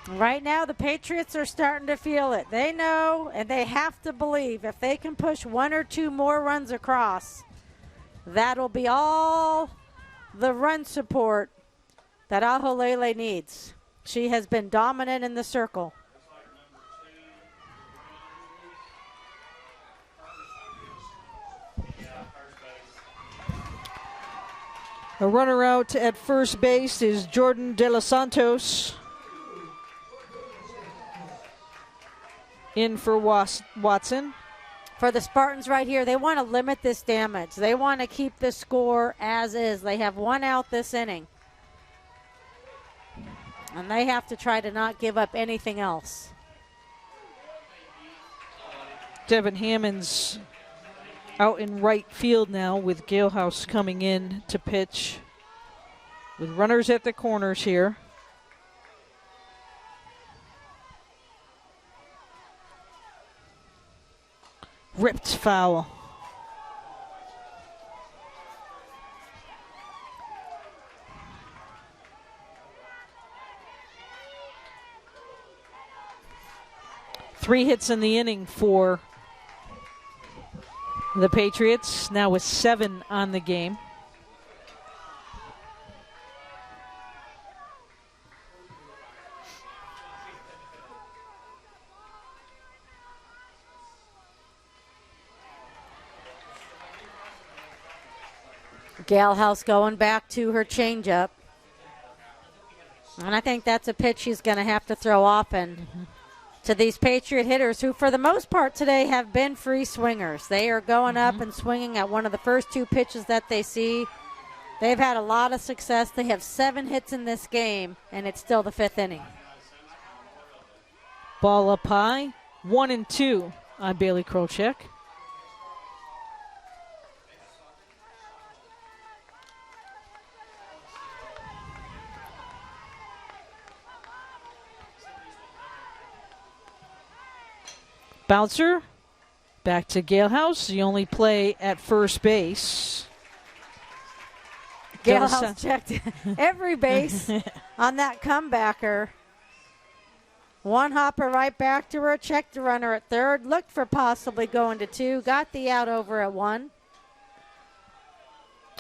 Right now, the Patriots are starting to feel it. They know, and they have to believe, if they can push one or two more runs across, that'll be all the run support that Aholele needs. She has been dominant in the circle. A runner out at first base is Jordan De Los Santos. In for Watson. For the Spartans right here, they want to limit this damage. They want to keep the score as is. They have one out this inning. And they have to try to not give up anything else. Devin Hammond's out in right field now with Galehouse coming in to pitch. With runners at the corners here. Ripped foul. Three hits in the inning for The Patriots now with 7 on the game. Galehouse going back to her changeup. And I think that's a pitch she's going to have to throw often to these Patriot hitters who, for the most part today, have been free swingers. They are going up and swinging at one of the first 2 pitches that they see. They've had a lot of success. They have 7 hits in this game, and it's still the 5th inning. Ball up high, 1-2 on Bailey Krochek. Bouncer, back to Galehouse. The only play at first base. Galehouse checked every base on that comebacker. One hopper right back to her, checked the runner at third, looked for possibly going to 2, got the out over at 1.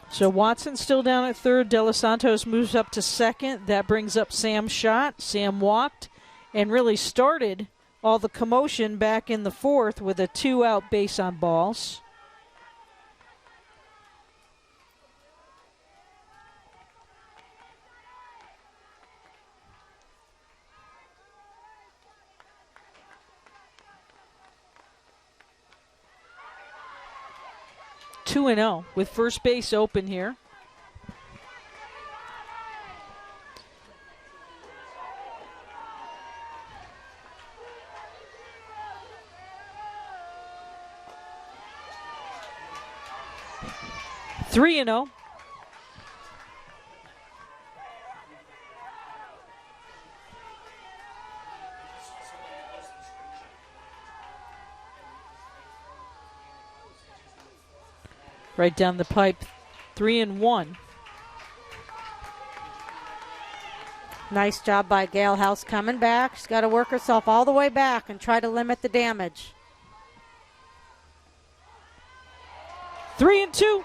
So Watson still down at third. De Los Santos moves up to second. That brings up Sam Schott. Sam walked and really started all the commotion back in the 4th with a 2-out base on balls. Two and 0 with first base open here. Three and 0. Right down the pipe, 3-1. Nice job by Galehouse coming back. She's got to work herself all the way back and try to limit the damage. 3-2.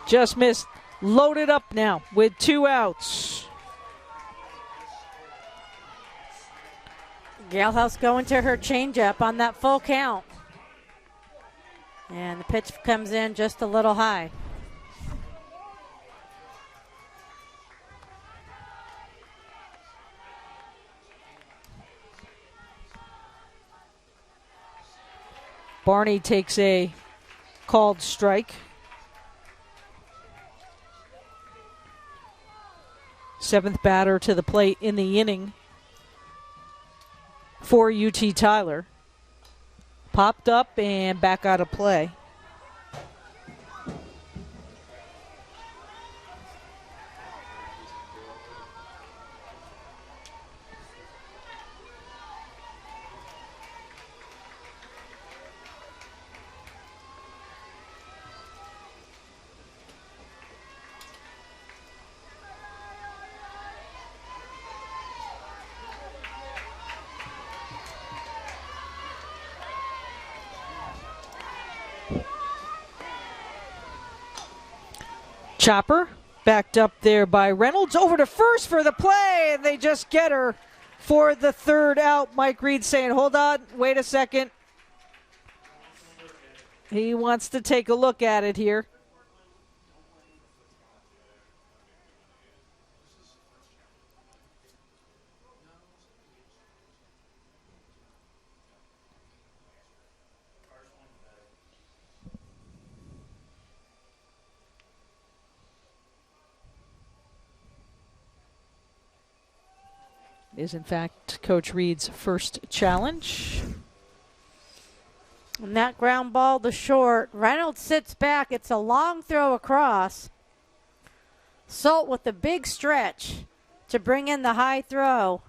Just missed. Loaded up now with 2 outs. Galehouse going to her changeup on that full count. And the pitch comes in just a little high. Barney takes a called strike. 7th batter to the plate in the inning for UT Tyler. Popped up and back out of play. Chopper backed up there by Reynolds. Over to first for the play, and they just get her for the 3rd out. Mike Reed saying, hold on, wait a second. He wants to take a look at it here. Is in fact Coach Reed's first challenge. And that ground ball to short. Reynolds sits back. It's a long throw across. Salt with the big stretch to bring in the high throw.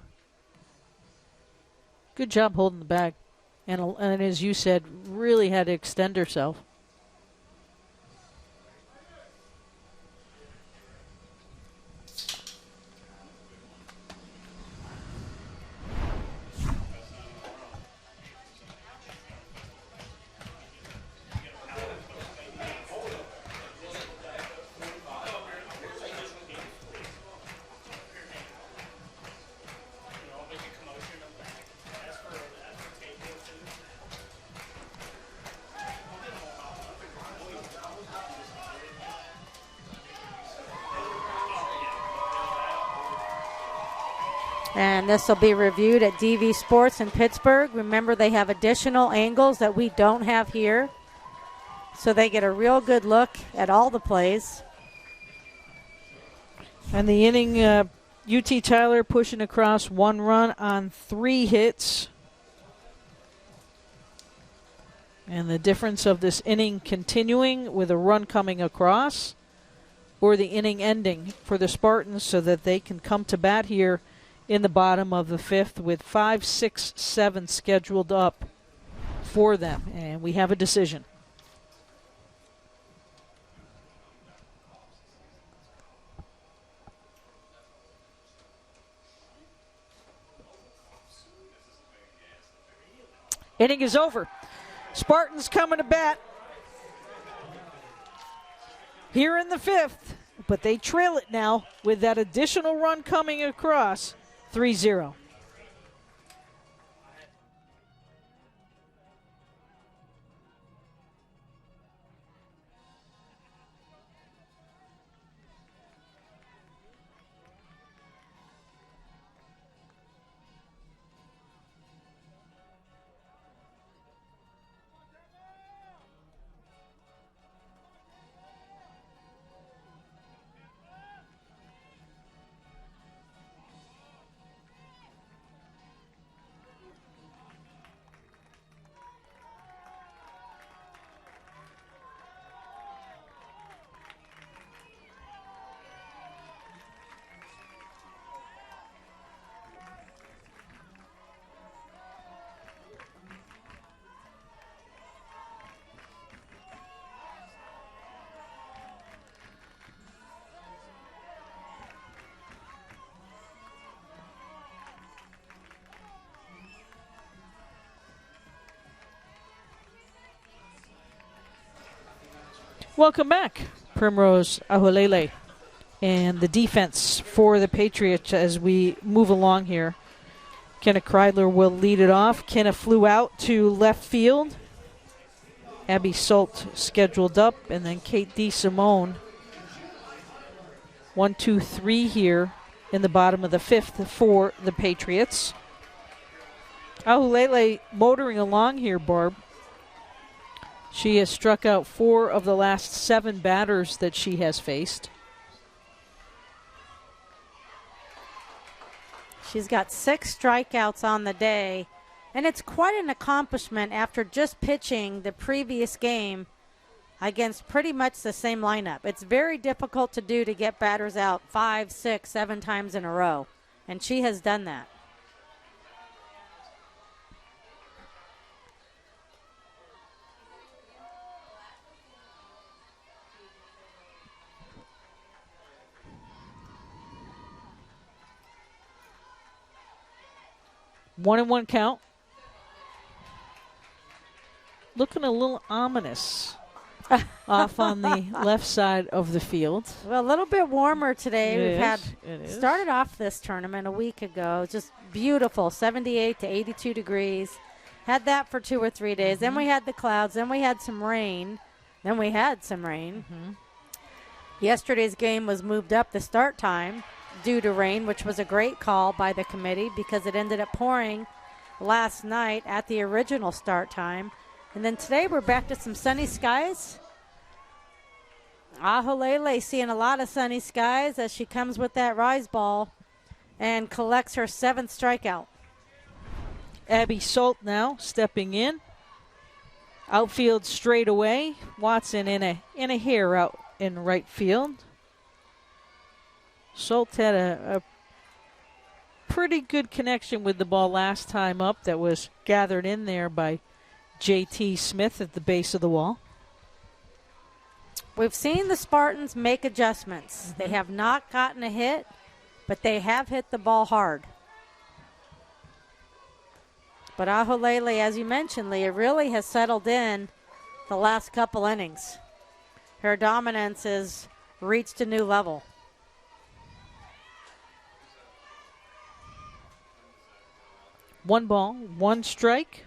Good job holding the bag. And as you said, really had to extend herself. And this will be reviewed at DV Sports in Pittsburgh. Remember, they have additional angles that we don't have here, so they get a real good look at all the plays. And the inning, UT Tyler pushing across 1 run on 3 hits. And the difference of this inning continuing with a run coming across, or the inning ending for the Spartans so that they can come to bat here in the bottom of the 5th with 5, 6, 7 scheduled up for them. And we have a decision. Inning is over. Spartans coming to bat here in the 5th, but they trail it now with that additional run coming across, 3-0. Welcome back, Primrose Ahulele, and the defense for the Patriots as we move along here. Kenneth Kreidler will lead it off. Kenneth flew out to left field. Abby Salt scheduled up, and then Kate DeSimone. 1, 2, 3 here in the bottom of the 5th for the Patriots. Ahulele motoring along here, Barb. She has struck out 4 of the last 7 batters that she has faced. She's got 6 strikeouts on the day, and it's quite an accomplishment after just pitching the previous game against pretty much the same lineup. It's very difficult to do to get batters out 5, 6, 7 times in a row, and she has done that. One and one count. Looking a little ominous off on the left side of the field. Well, a little bit warmer today. It started off this tournament a week ago. Just beautiful, 78 to 82 degrees. Had that for 2 or 3 days. Then we had the clouds. Then we had some rain. Yesterday's game was moved up the start time due to rain, which was a great call by the committee because it ended up pouring last night at the original start time. And then today we're back to some sunny skies. Ahulele seeing a lot of sunny skies as she comes with that rise ball and collects her 7th strikeout. Abby Salt now stepping in. Outfield straight away. Watson in a hair out in right field. Salt had a pretty good connection with the ball last time up that was gathered in there by J.T. Smith at the base of the wall. We've seen the Spartans make adjustments. They have not gotten a hit, but they have hit the ball hard. But Ahulele, as you mentioned, Leah, really has settled in the last couple innings. Her dominance has reached a new level. One ball, one strike.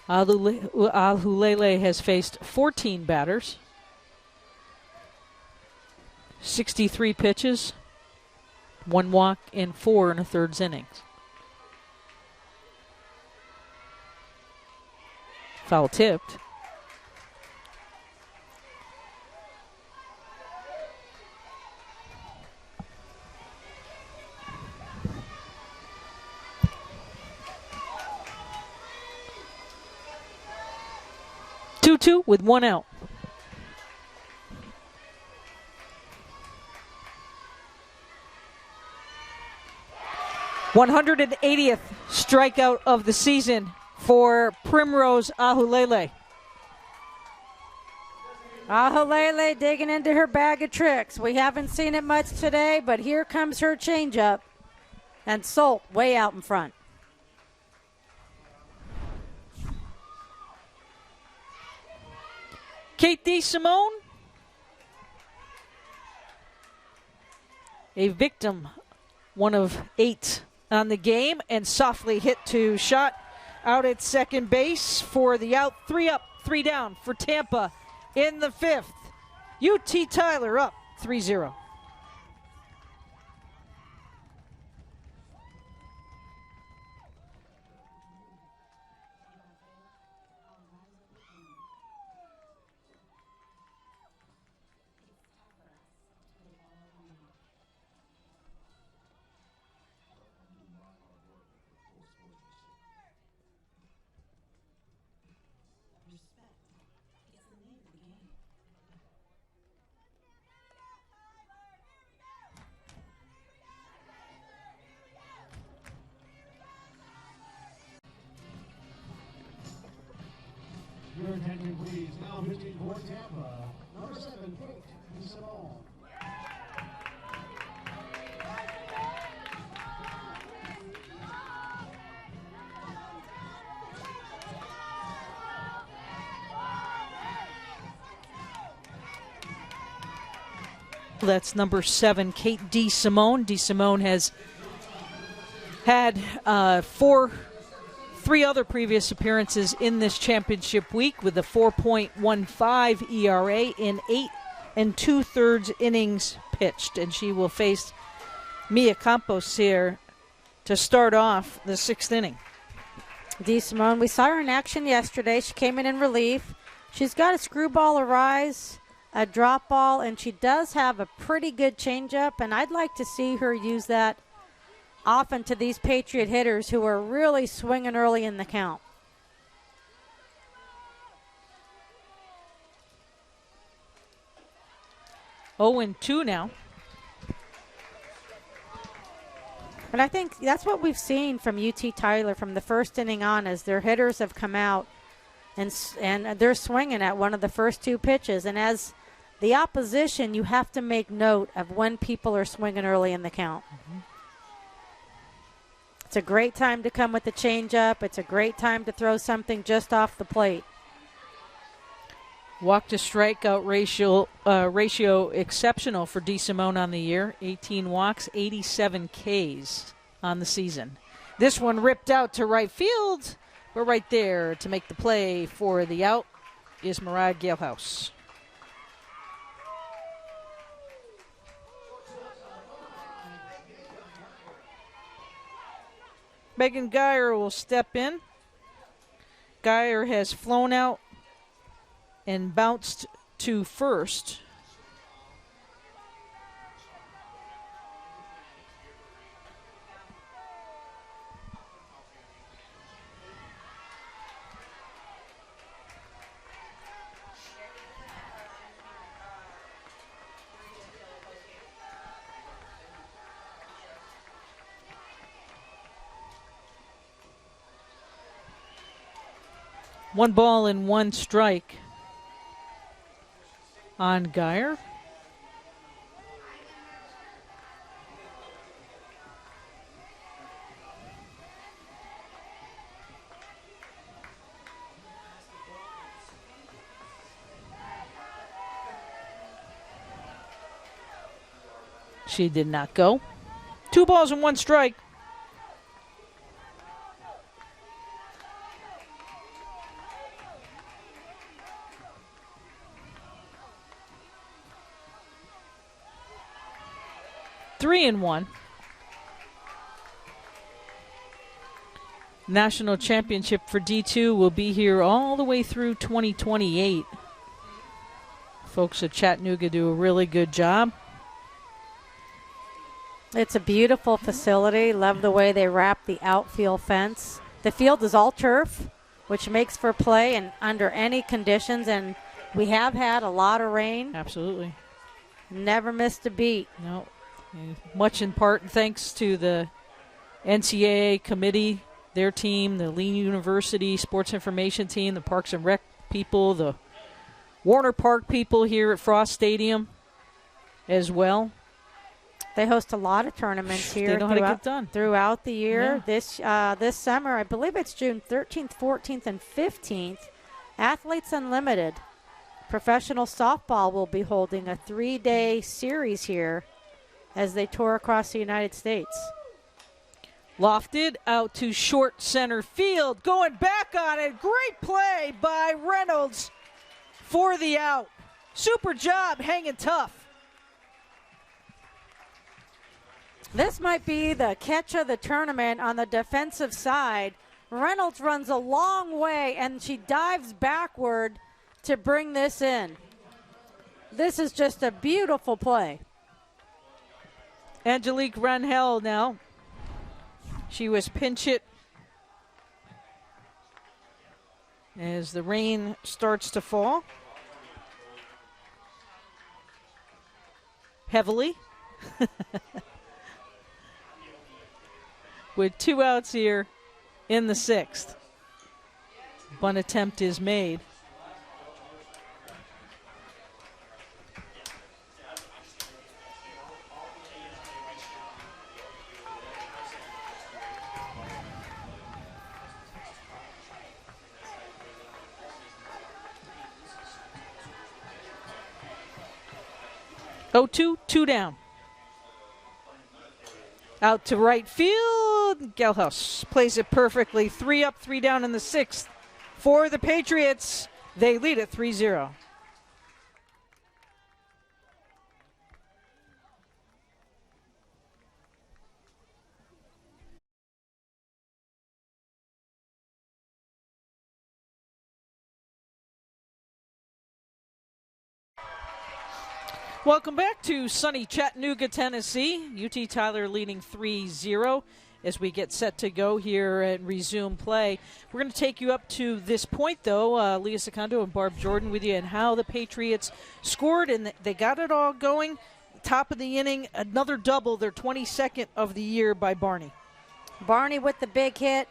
Ahulele has faced 14 batters, 63 pitches, 1 walk, and 4 1/3 innings. Foul tipped. Two with 1 out. (180th strikeout of the season for Primrose Ahulele. Ahulele digging into her bag of tricks. We haven't seen it much today, but here comes her changeup. And Solt way out in front. Kate DeSimone, a victim, 1 of 8 on the game, and softly hit to shot out at second base for the out. 3 up, 3 down for Tampa in the 5th. UT Tyler up 3-0. Your attention, please. Now pitching for Tampa, number 7, Kate DeSimone. That's number 7, Kate DeSimone. DeSimone has had 3 other previous appearances in this championship week with a 4.15 ERA in 8 2/3 innings pitched. And she will face Mia Campos here to start off the 6th inning. DeSimone, we saw her in action yesterday. She came in relief. She's got a screwball, a rise, a drop ball, and she does have a pretty good changeup, and I'd like to see her use that often to these Patriot hitters who are really swinging early in the count. Oh, and 2 now. And I think that's what we've seen from UT Tyler from the first inning on, as their hitters have come out and they're swinging at one of the first 2 pitches. And as the opposition, you have to make note of when people are swinging early in the count. Mm-hmm. It's a great time to come with the changeup. It's a great time to throw something just off the plate. Walk to strikeout ratio exceptional for DeSimone on the year. 18 walks, 87 Ks on the season. This one ripped out to right field, but right there to make the play for the out is Mariah Galehouse. Megan Geyer will step in. Geyer has flown out and bounced to first. One ball and 1 strike on Geyer. She did not go. 2 balls and 1 strike. 3-1. National championship for D2 will be here all the way through 2028. Folks at Chattanooga do a really good job. It's a beautiful facility. Love the way they wrap the outfield fence. The field is all turf, which makes for play and under any conditions, and we have had a lot of rain. Absolutely. Never missed a beat. No. Much in part thanks to the NCAA committee, their team, the Lee University Sports Information team, the Parks and Rec people, the Warner Park people here at Frost Stadium as well. They host a lot of tournaments here they know how to get done. Throughout the year. Yeah. This summer, I believe it's June 13th, 14th, and 15th, Athletes Unlimited Professional Softball will be holding a 3-day series here as they tour across the United States. Lofted out to short center field. Going back on it. Great play by Reynolds for the out. Super job hanging tough. This might be the catch of the tournament on the defensive side. Reynolds runs a long way, and she dives backward to bring this in. This is just a beautiful play. Angelique Rangel now. She was pinch hit as the rain starts to fall heavily. With 2 outs here in the 6th. Bunt attempt is made. Oh, 2 down. Out to right field. Gelhaus plays it perfectly. 3 up, 3 down in the 6th. For the Patriots, they lead at 3-0. Welcome back to sunny Chattanooga, Tennessee. UT Tyler leading 3-0 as we get set to go here and resume play. We're going to take you up to this point, though. Leah Secondo and Barb Jordan with you, and how the Patriots scored, and they got it all going. Top of the inning, another double, their 22nd of the year by Barney. Barney with the big hit.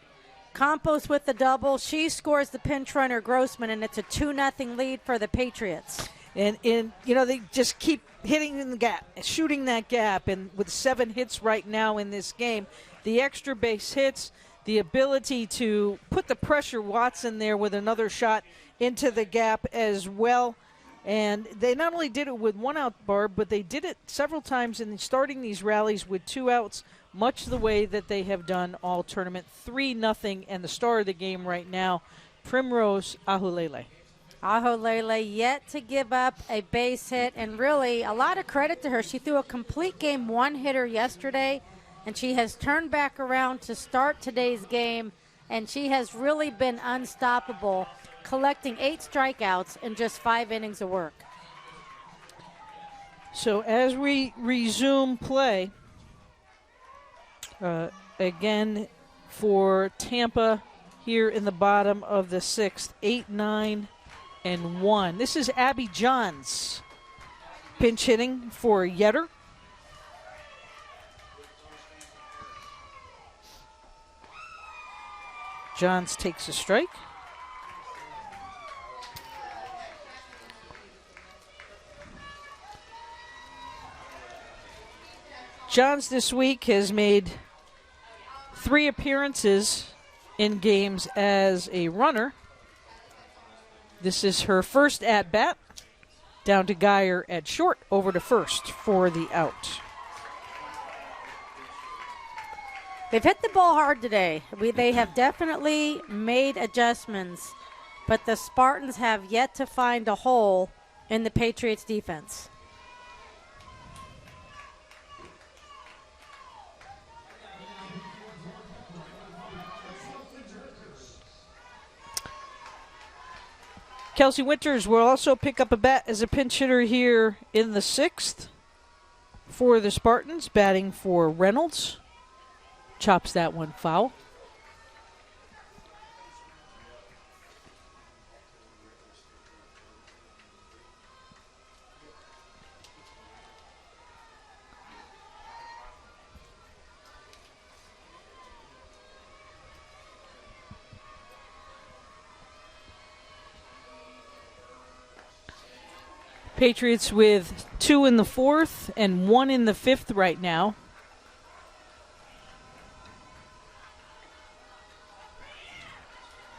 Campos with the double. She scores the pinch runner, Grossman, and it's a 2-0 lead for the Patriots. And they just keep hitting in the gap, shooting that gap. And with 7 hits right now in this game, the extra base hits, the ability to put the pressure, Watson there with another shot into the gap as well. And they not only did it with 1 out, Barb, but they did it several times in starting these rallies with 2 outs, much the way that they have done all tournament. 3-0, and the star of the game right now, Primrose Ahulele. Ahulele yet to give up a base hit, and really a lot of credit to her. She threw a complete game 1-hitter yesterday, and she has turned back around to start today's game, and she has really been unstoppable, collecting 8 strikeouts in just 5 innings of work. So as we resume play, again for Tampa here in the bottom of the 6th, 8-9. And 1. This is Abby Johns pinch hitting for Yetter. Johns takes a strike. Johns this week has made 3 appearances in games as a runner. This is her first at-bat. Down to Geyer at short, over to first for the out. They've hit the ball hard today. They have definitely made adjustments, but the Spartans have yet to find a hole in the Patriots' defense. Kelsey Winters will also pick up a bat as a pinch hitter here in the 6th for the Spartans, batting for Reynolds. Chops that one foul. Patriots with 2 in the 4th and 1 in the 5th right now.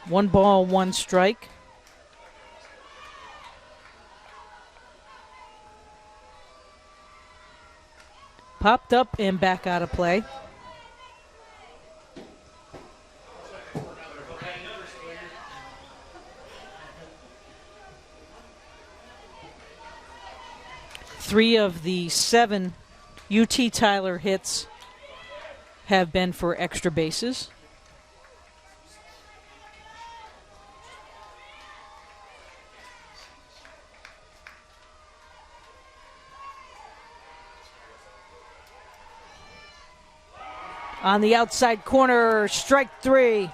One ball, one strike. Popped up and back out of play. Three of the 7 UT Tyler hits have been for extra bases. On the outside corner, strike 3.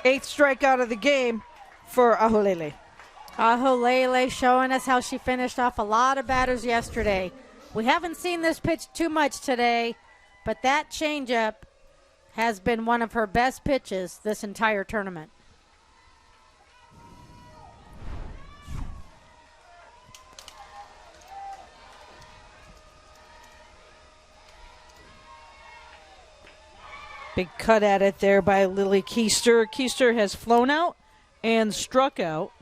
8th strikeout of the game for Aholele. Aholele showing us how she finished off a lot of batters yesterday. We haven't seen this pitch too much today, but that changeup has been one of her best pitches this entire tournament. Big cut at it there by Lily Keister. Keister has flown out and struck out.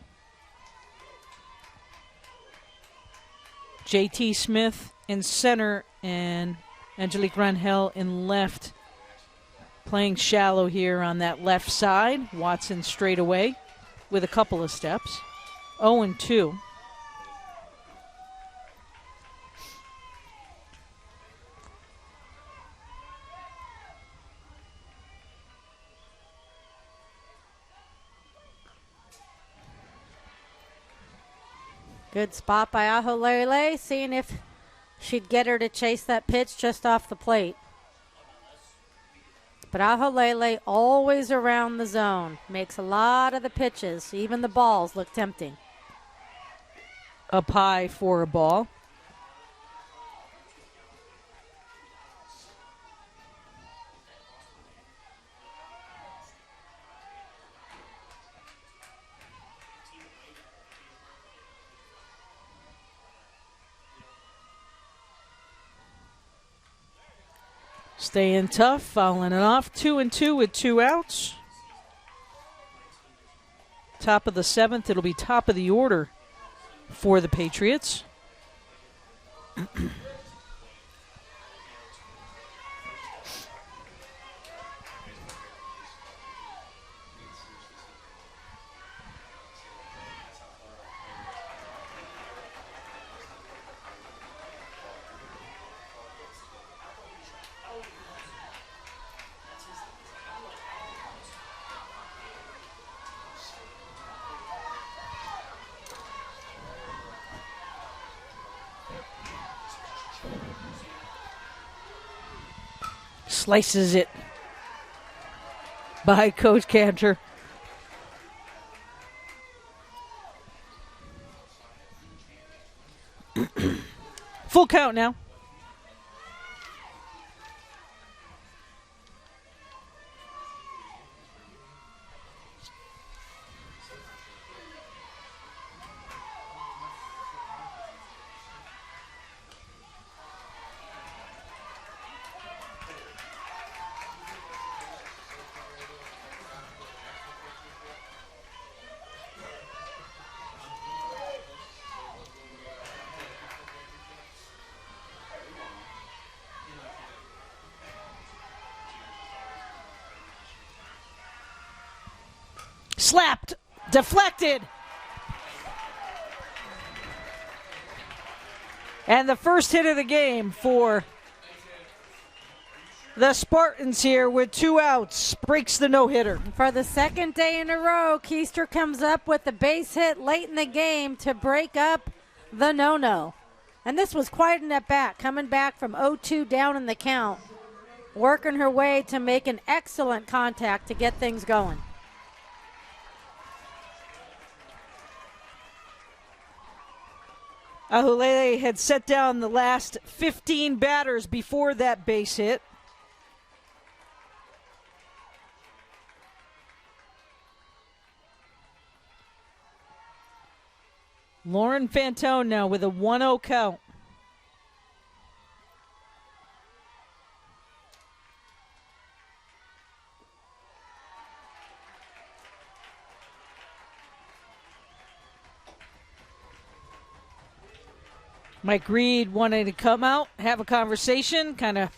JT Smith in center and Angelique Rangel in left. Playing shallow here on that left side. Watson straight away with a couple of steps. 0-2. Good spot by Aholele, seeing if she'd get her to chase that pitch just off the plate. But Aholele always around the zone. Makes a lot of the pitches, even the balls, look tempting. Up high for a ball. Staying tough, fouling it off. 2-2 with 2 outs. Top of the 7th. It'll be top of the order for the Patriots. Slices it by Coach Cantor. Full count now. Slapped, deflected. And the first hit of the game for The Spartans here with 2 outs. Breaks the no-hitter. For the second day in a row, Keister comes up with a base hit late in the game to break up the no-no. And this was quite an at-bat, coming back from 0-2 down in the count, working her way to make an excellent contact to get things going. Ahulele had set down the last 15 batters before that base hit. Lauren Fantone now with a 1-0 count. Mike Reed wanted to come out, have a conversation, kind of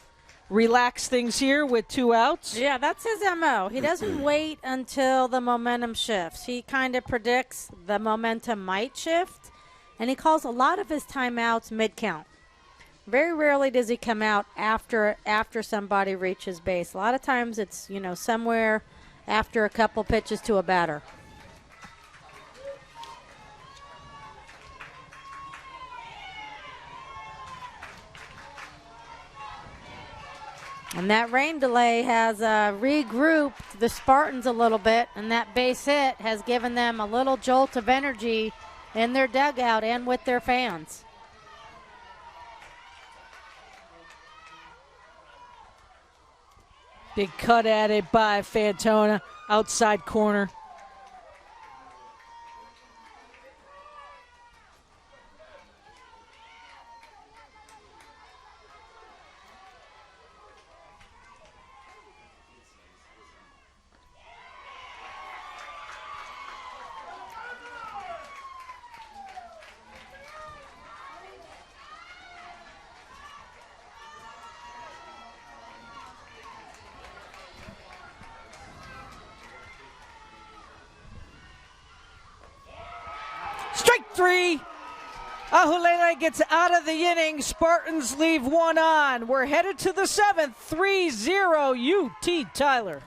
relax things here with 2 outs. Yeah, that's his MO. He doesn't wait until the momentum shifts. He kind of predicts the momentum might shift, and he calls a lot of his timeouts mid-count. Very rarely does he come out after somebody reaches base. A lot of times it's, somewhere after a couple pitches to a batter. And that rain delay has regrouped the Spartans a little bit, and that base hit has given them a little jolt of energy in their dugout and with their fans. Big cut at it by Fantona, outside corner. Strike 3. Ahulele gets out of the inning. Spartans leave 1 on. We're headed to the 7th. 3-0 UT Tyler.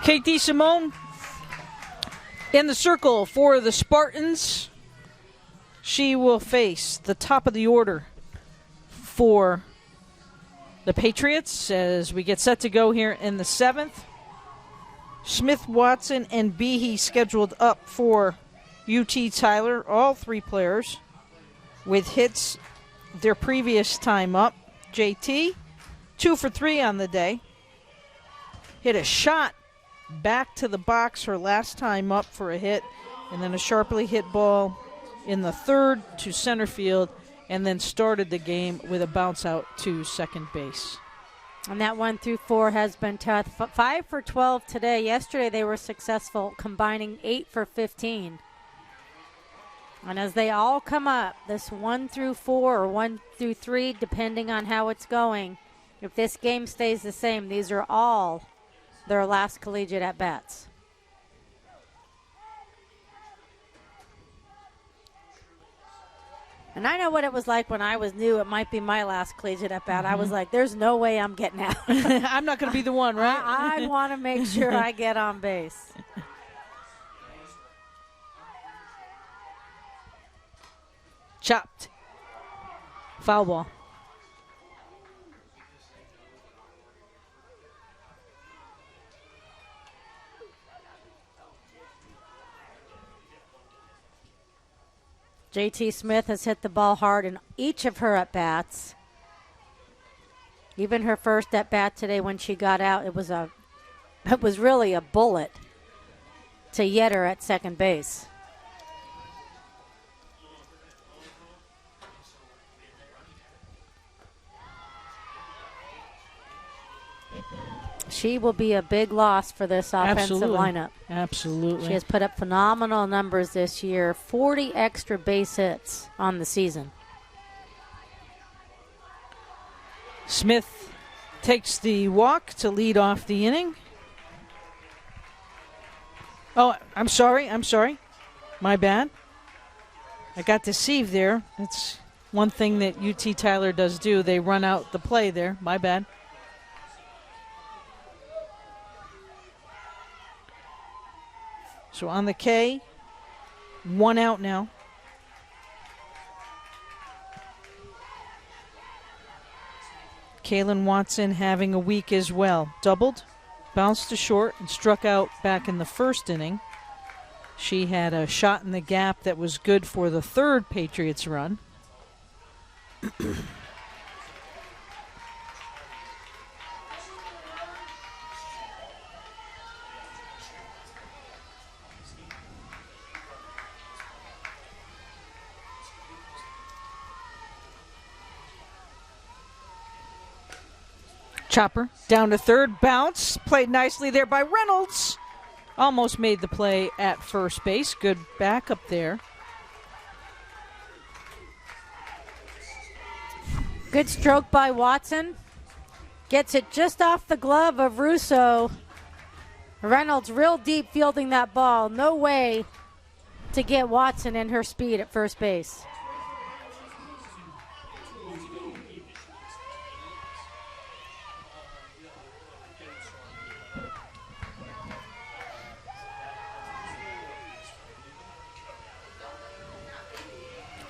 Kate DeSimone in the circle for the Spartans. She will face the top of the order for the Patriots as we get set to go here in the 7th. Smith, Watson, and Behe scheduled up for UT Tyler, all 3 players with hits their previous time up. JT, 2 for 3 on the day. Hit a shot back to the box her last time up for a hit, and then a sharply hit ball in the 3rd to center field, and then started the game with a bounce out to second base. And that 1 through 4 has been tough. 5 for 12 today. Yesterday they were successful, combining 8 for 15. And as they all come up, this 1 through 4 or 1 through 3, depending on how it's going, if this game stays the same, these are all their last collegiate at-bats. And I know what it was like when I was new. It might be my last collegiate at-bat. I was like, there's no way I'm getting out. I'm not going to be the one, right? I want to make sure I get on base. Chopped. Foul ball. JT Smith has hit the ball hard in each of her at-bats. Even her first at-bat today when she got out, it was really a bullet to Yetter at second base. She will be a big loss for this offensive lineup. Absolutely. She has put up phenomenal numbers this year, 40 extra base hits on the season. Smith takes the walk to lead off the inning. Oh, I'm sorry. My bad. I got deceived there. That's one thing that UT Tyler does do. They run out the play there. My bad. So on the K, 1 out now. Kaylin Watson having a week as well. Doubled, bounced to short, and struck out back in the first inning. She had a shot in the gap that was good for the third Patriots run. Chopper down to third, bounce, played nicely there by Reynolds. Almost made the play at first base. Good backup there. Good stroke by Watson. Gets it just off the glove of Russo. Reynolds real deep fielding that ball. No way to get Watson in her speed at first base.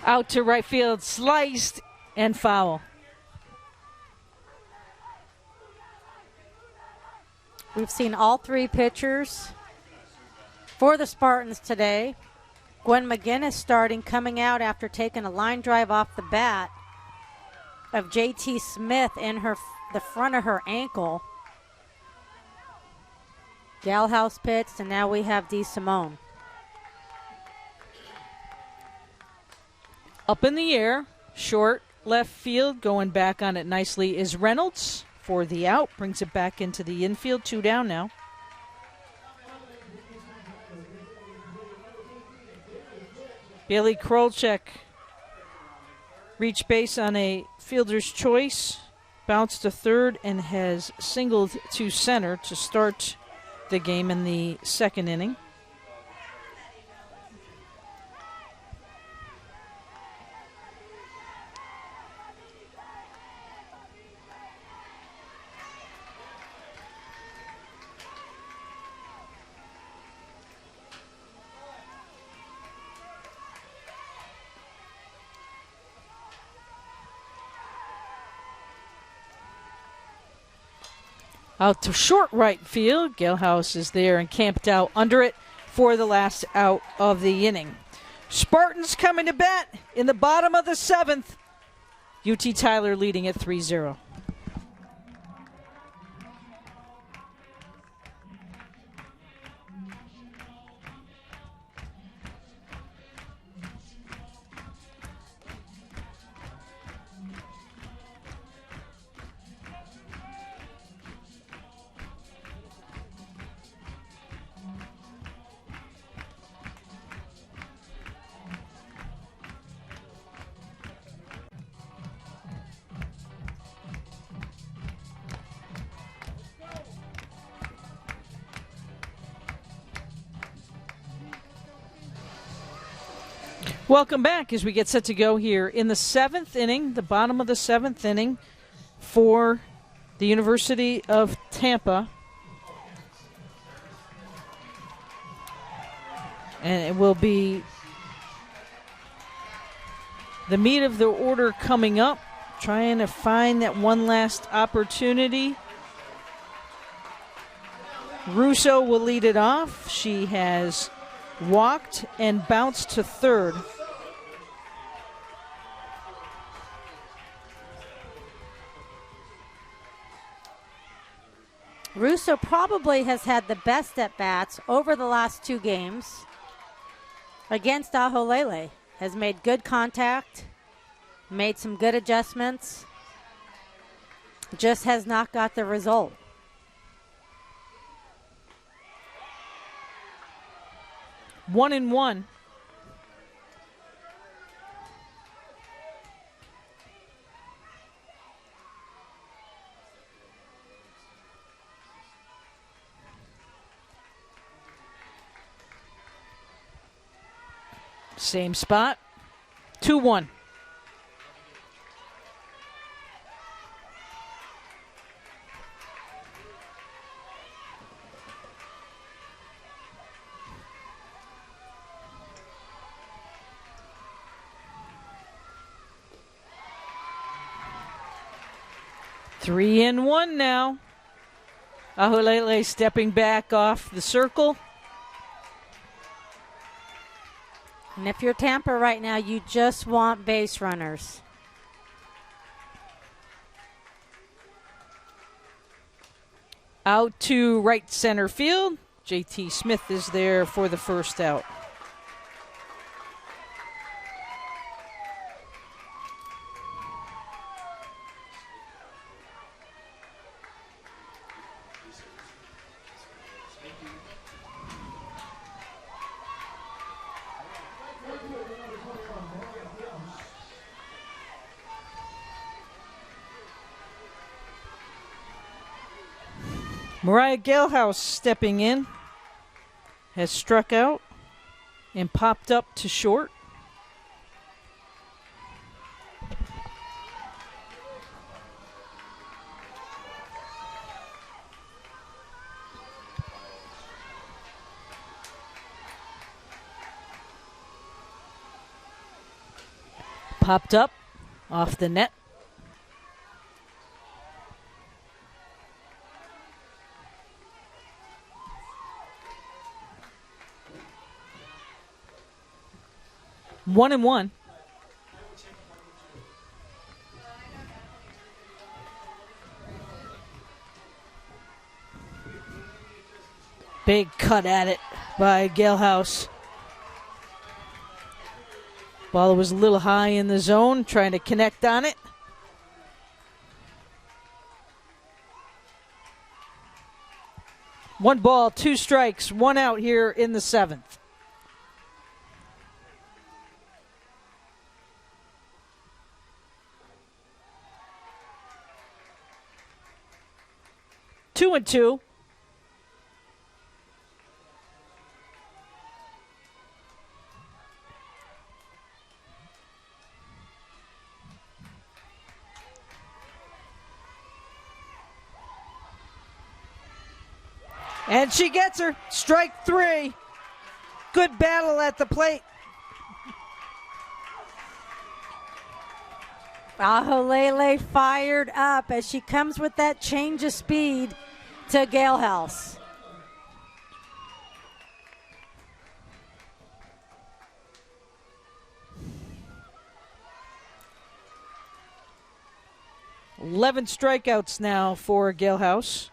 Out to right field, sliced and foul. We've seen all three pitchers for the Spartans today. Gwen McGinnis starting, coming out after taking a line drive off the bat of JT Smith in the front of her ankle. Galhouse pitched, and now we have DeSimone. Up in the air, short left field, going back on it nicely is Reynolds for the out. Brings it back into the infield, 2 down now. Bailey Krolchek reached base on a fielder's choice, bounced to third, and has singled to center to start the game in the second inning. Out to short right field. Galehouse is there and camped out under it for the last out of the inning. Spartans coming to bat in the bottom of the 7th. UT Tyler leading at 3-0. Welcome back as we get set to go here in the 7th inning, the bottom of the 7th inning for the University of Tampa. And it will be the meat of the order coming up, trying to find that one last opportunity. Russo will lead it off. She has walked and bounced to third Russo probably has had the best at-bats over the last 2 games against Aholele. Has made good contact, made some good adjustments, just has not got the result. One and one. Same spot. 2-1. Three and one now. Aholele stepping back off the circle. And if you're Tampa right now, you just want base runners. Out to right center field. JT Smith is there for the first out. Mariah Galehouse stepping in, has struck out and popped up to short. Popped up off the net. One and one. Big cut at it by Galehouse. Ball was a little high in the zone, trying to connect on it. One ball, 2 strikes, 1 out here in the 7th. Two and two. And she gets her. Strike 3. Good battle at the plate. Aholele fired up as she comes with that change of speed to Galehouse. $11 strikeouts now for Galehouse.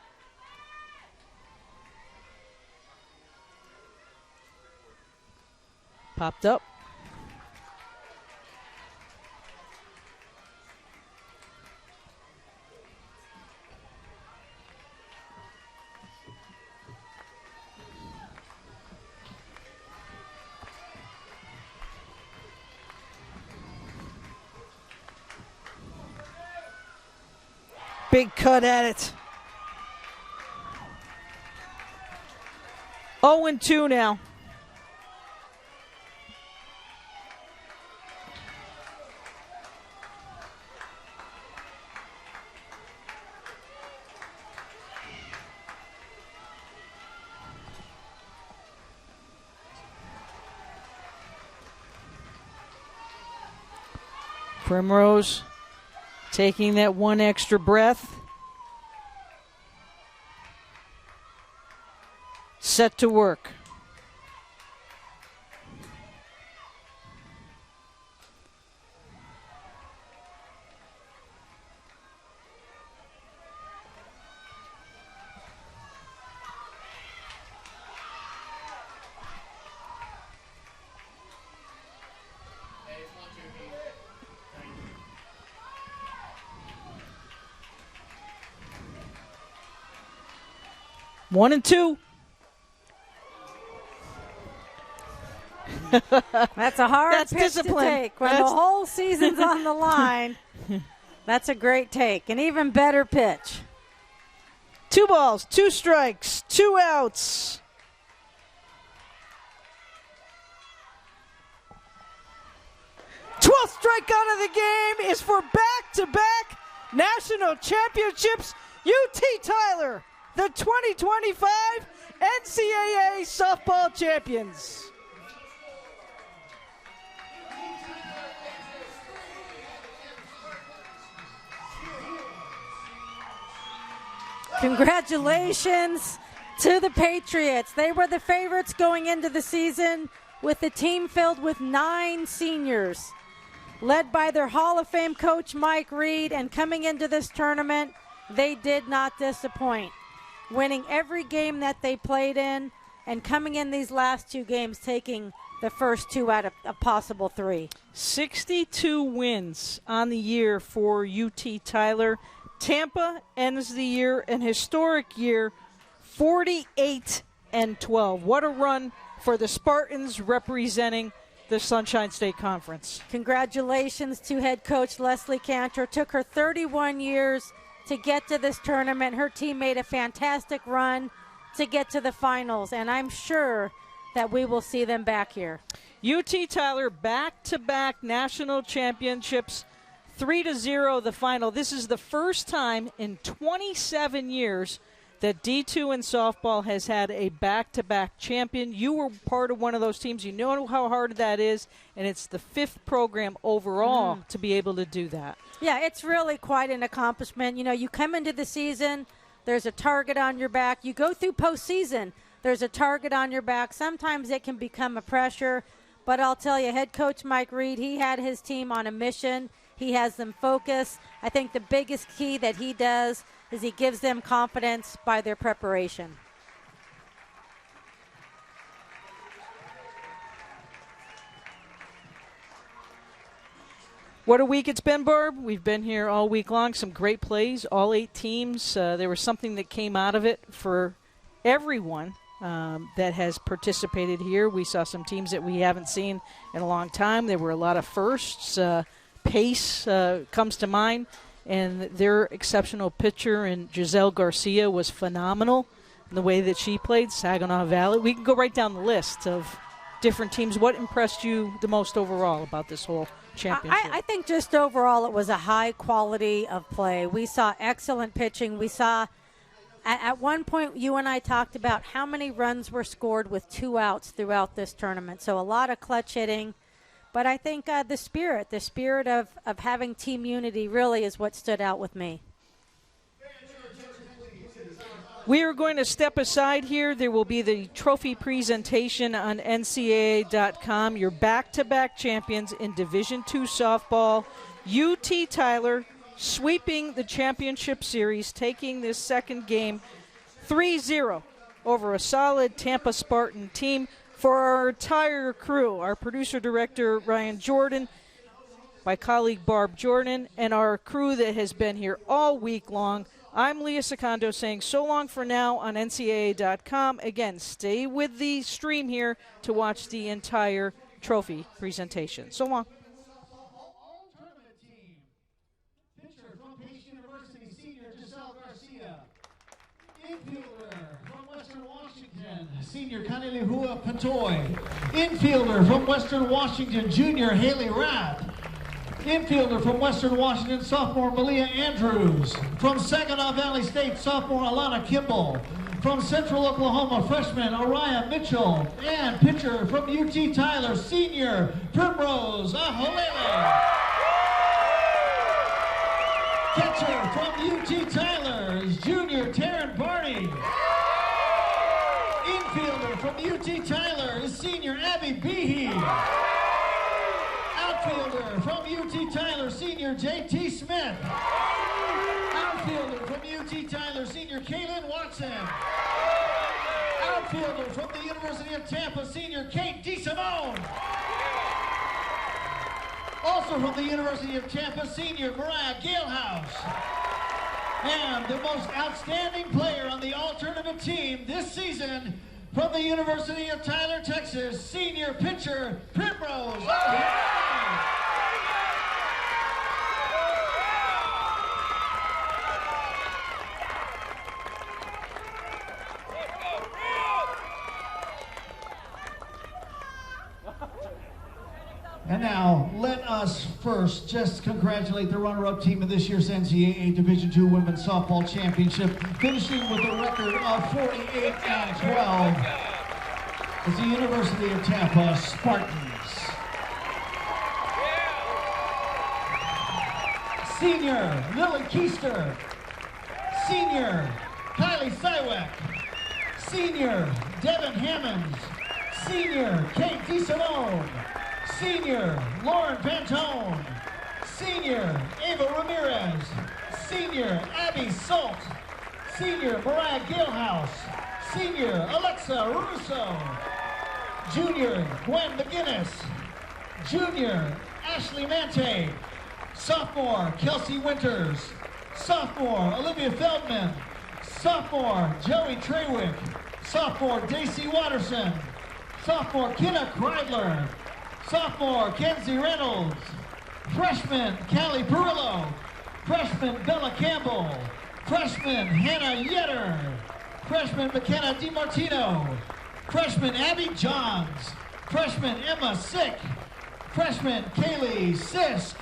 Popped up. Big cut at it. 0-2 now. Primrose taking that one extra breath. Set to work. 1-2. That's a hard That's pitch discipline. to take when the whole season's on the line. That's a great take. An even better pitch. 2 balls, 2 strikes, 2 outs. Twelfth strikeout of the game is for back-to-back national championships. UT Tyler, the 2025 NCAA softball champions. Congratulations to the Patriots. They were the favorites going into the season with a team filled with 9 seniors, led by their Hall of Fame coach Mike Reed, and coming into this tournament, they did not disappoint, winning every game that they played in and coming in these last 2 games taking the first 2 out of a possible 3. 62 wins on the year for UT Tyler. Tampa ends the year, an historic year, 48-12. What a run for the Spartans representing the Sunshine State Conference. Congratulations to head coach Leslie Cantor. Took her 31 years to get to this tournament. Her team made a fantastic run to get to the finals, and I'm sure that we will see them back here. UT Tyler back-to-back national championships, 3-0 the final. This is the first time in 27 years that D2 in softball has had a back-to-back champion. You were part of one of those teams. You know how hard that is, and it's the 5th program overall to be able to do that. Yeah, it's really quite an accomplishment. You know, you come into the season, there's a target on your back. You go through postseason, there's a target on your back. Sometimes it can become a pressure, but I'll tell you, head coach Mike Reed, he had his team on a mission. He has them focused. I think the biggest key that he does is he gives them confidence by their preparation. What a week it's been, Barb. We've been here all week long. Some great plays, all 8 teams. There was something that came out of it for everyone that has participated here. We saw some teams that we haven't seen in a long time. There were a lot of firsts. Pace comes to mind, and their exceptional pitcher and Giselle Garcia was phenomenal in the way that she played. Saginaw Valley. We can go right down the list of different teams. What impressed you the most overall about this whole championship? I think just overall it was a high quality of play. We saw excellent pitching. We saw at one point you and I talked about how many runs were scored with 2 outs throughout this tournament. So a lot of clutch hitting. But I think the spirit of having team unity really is what stood out with me. We are going to step aside here. There will be the trophy presentation on NCAA.com. Your back-to-back champions in Division II softball. UT Tyler sweeping the championship series, taking this second game 3-0 over a solid Tampa Spartan team. For our entire crew, our producer-director, Ryan Jordan, my colleague, Barb Jordan, and our crew that has been here all week long, I'm Leah Secondo saying so long for now on NCAA.com. Again, stay with the stream here to watch the entire trophy presentation. So long. All-tournament team. Pitcher from Pace University, senior Giselle Garcia. Infielder from Western Washington, senior Kanilihua Patoy. Infielder from Western Washington, junior Haley Rapp. Infielder from Western Washington, sophomore Malia Andrews. From Saginaw Valley State, sophomore Alana Kimball. From Central Oklahoma, freshman Araya Mitchell. And pitcher from UT Tyler, senior Primrose Aholele. Catcher from UT Tyler is junior Taryn Barney. Infielder from UT Tyler is senior Abby Behe. Outfielder from UT Tyler, senior J.T. Smith. Outfielder from UT Tyler, senior Kaylin Watson. Outfielder from the University of Tampa, senior Kate DeSimone. Also from the University of Tampa, senior Mariah Galehouse. And the most outstanding player on the all-tournament team this season from the University of Tyler, Texas, senior pitcher, Primrose. And now, let us first just congratulate the runner-up team of this year's NCAA Division II Women's Softball Championship, finishing with a record of 48-12. It's the University of Tampa Spartans. Senior, Lily Keister. Senior, Kylie Sywek. Senior, Devin Hammonds. Senior, Kate DeSimone. Senior, Lauren Pantone. Senior, Ava Ramirez. Senior, Abby Salt. Senior, Mariah Galehouse. Senior, Alexa Russo. Junior, Gwen McGinnis. Junior, Ashley Mante. Sophomore, Kelsey Winters. Sophomore, Olivia Feldman. Sophomore, Joey Treywick. Sophomore, Daisy Watterson. Sophomore, Kenna Kreidler. Sophomore, Kenzie Reynolds. Freshman, Callie Perillo. Freshman, Bella Campbell. Freshman, Hannah Yetter. Freshman, McKenna DiMartino. Freshman, Abby Johns. Freshman, Emma Sick. Freshman, Kaylee Sisk.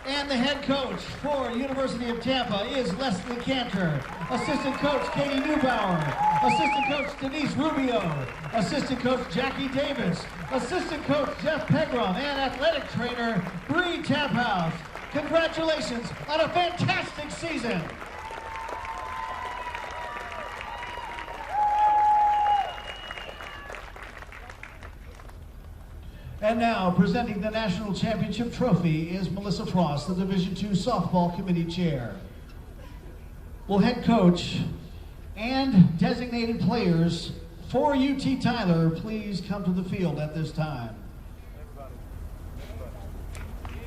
And the head coach for University of Tampa is Leslie Cantor. Assistant coach, Katie Neubauer. Assistant coach, Denise Rubio. Assistant coach, Jackie Davis. Assistant coach, Jeff Pegram. And athletic trainer, Bree Taphouse. Congratulations on a fantastic season. And now, presenting the National Championship Trophy is Melissa Frost, the Division II Softball Committee Chair. Will head coach and designated players for UT Tyler please come to the field at this time?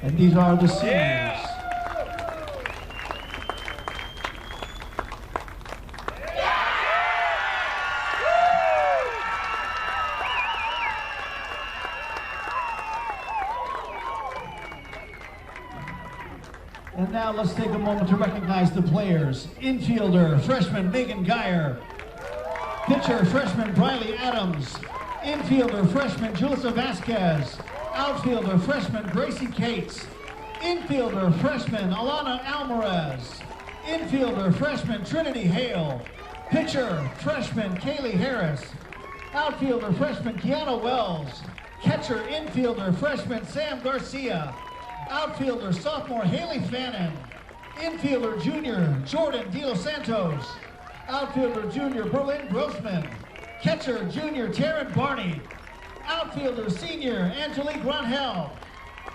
And these are the seniors. And now let's take a moment to recognize the players. Infielder, freshman Megan Geyer. Pitcher, freshman Briley Adams. Infielder, freshman Julissa Vasquez. Outfielder, freshman Gracie Cates. Infielder, freshman Alana Alvarez. Infielder, freshman Trinity Hale. Pitcher, freshman Kaylee Harris. Outfielder, freshman Kiana Wells. Catcher, infielder, freshman Sam Garcia. Outfielder, sophomore Haley Fannin. Infielder, junior Jordan De Los Santos. Outfielder, junior Berlin Grossman. Catcher, junior Taryn Barney. Outfielder, senior Angelique Granhel.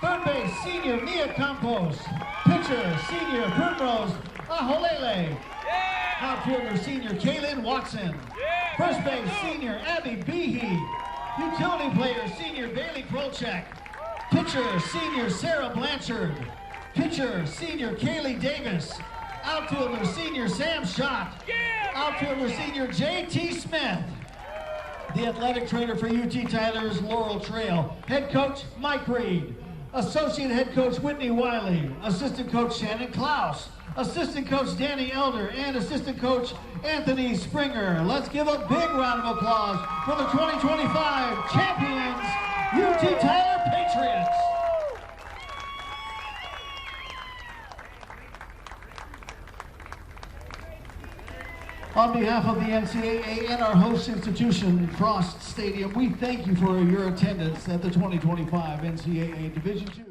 Third base, senior Mia Campos. Pitcher, senior Primrose Aholele. Outfielder, senior Kaylin Watson. First base, senior Abby Behe. Utility player, senior Bailey Krolchek. Pitcher, senior Sarah Blanchard. Pitcher, senior Kaylee Davis. Outfielder, senior Sam Schott. Outfielder, senior J.T. Smith. The athletic trainer for UT Tyler is Laurel Trail. Head coach, Mike Reed. Associate head coach, Whitney Wiley. Assistant coach, Shannon Klaus. Assistant coach, Danny Elder. And assistant coach, Anthony Springer. Let's give a big round of applause for the 2025 champions, UT Tyler Patriots. On behalf of the NCAA and our host institution, Frost Stadium, we thank you for your attendance at the 2025 NCAA Division II.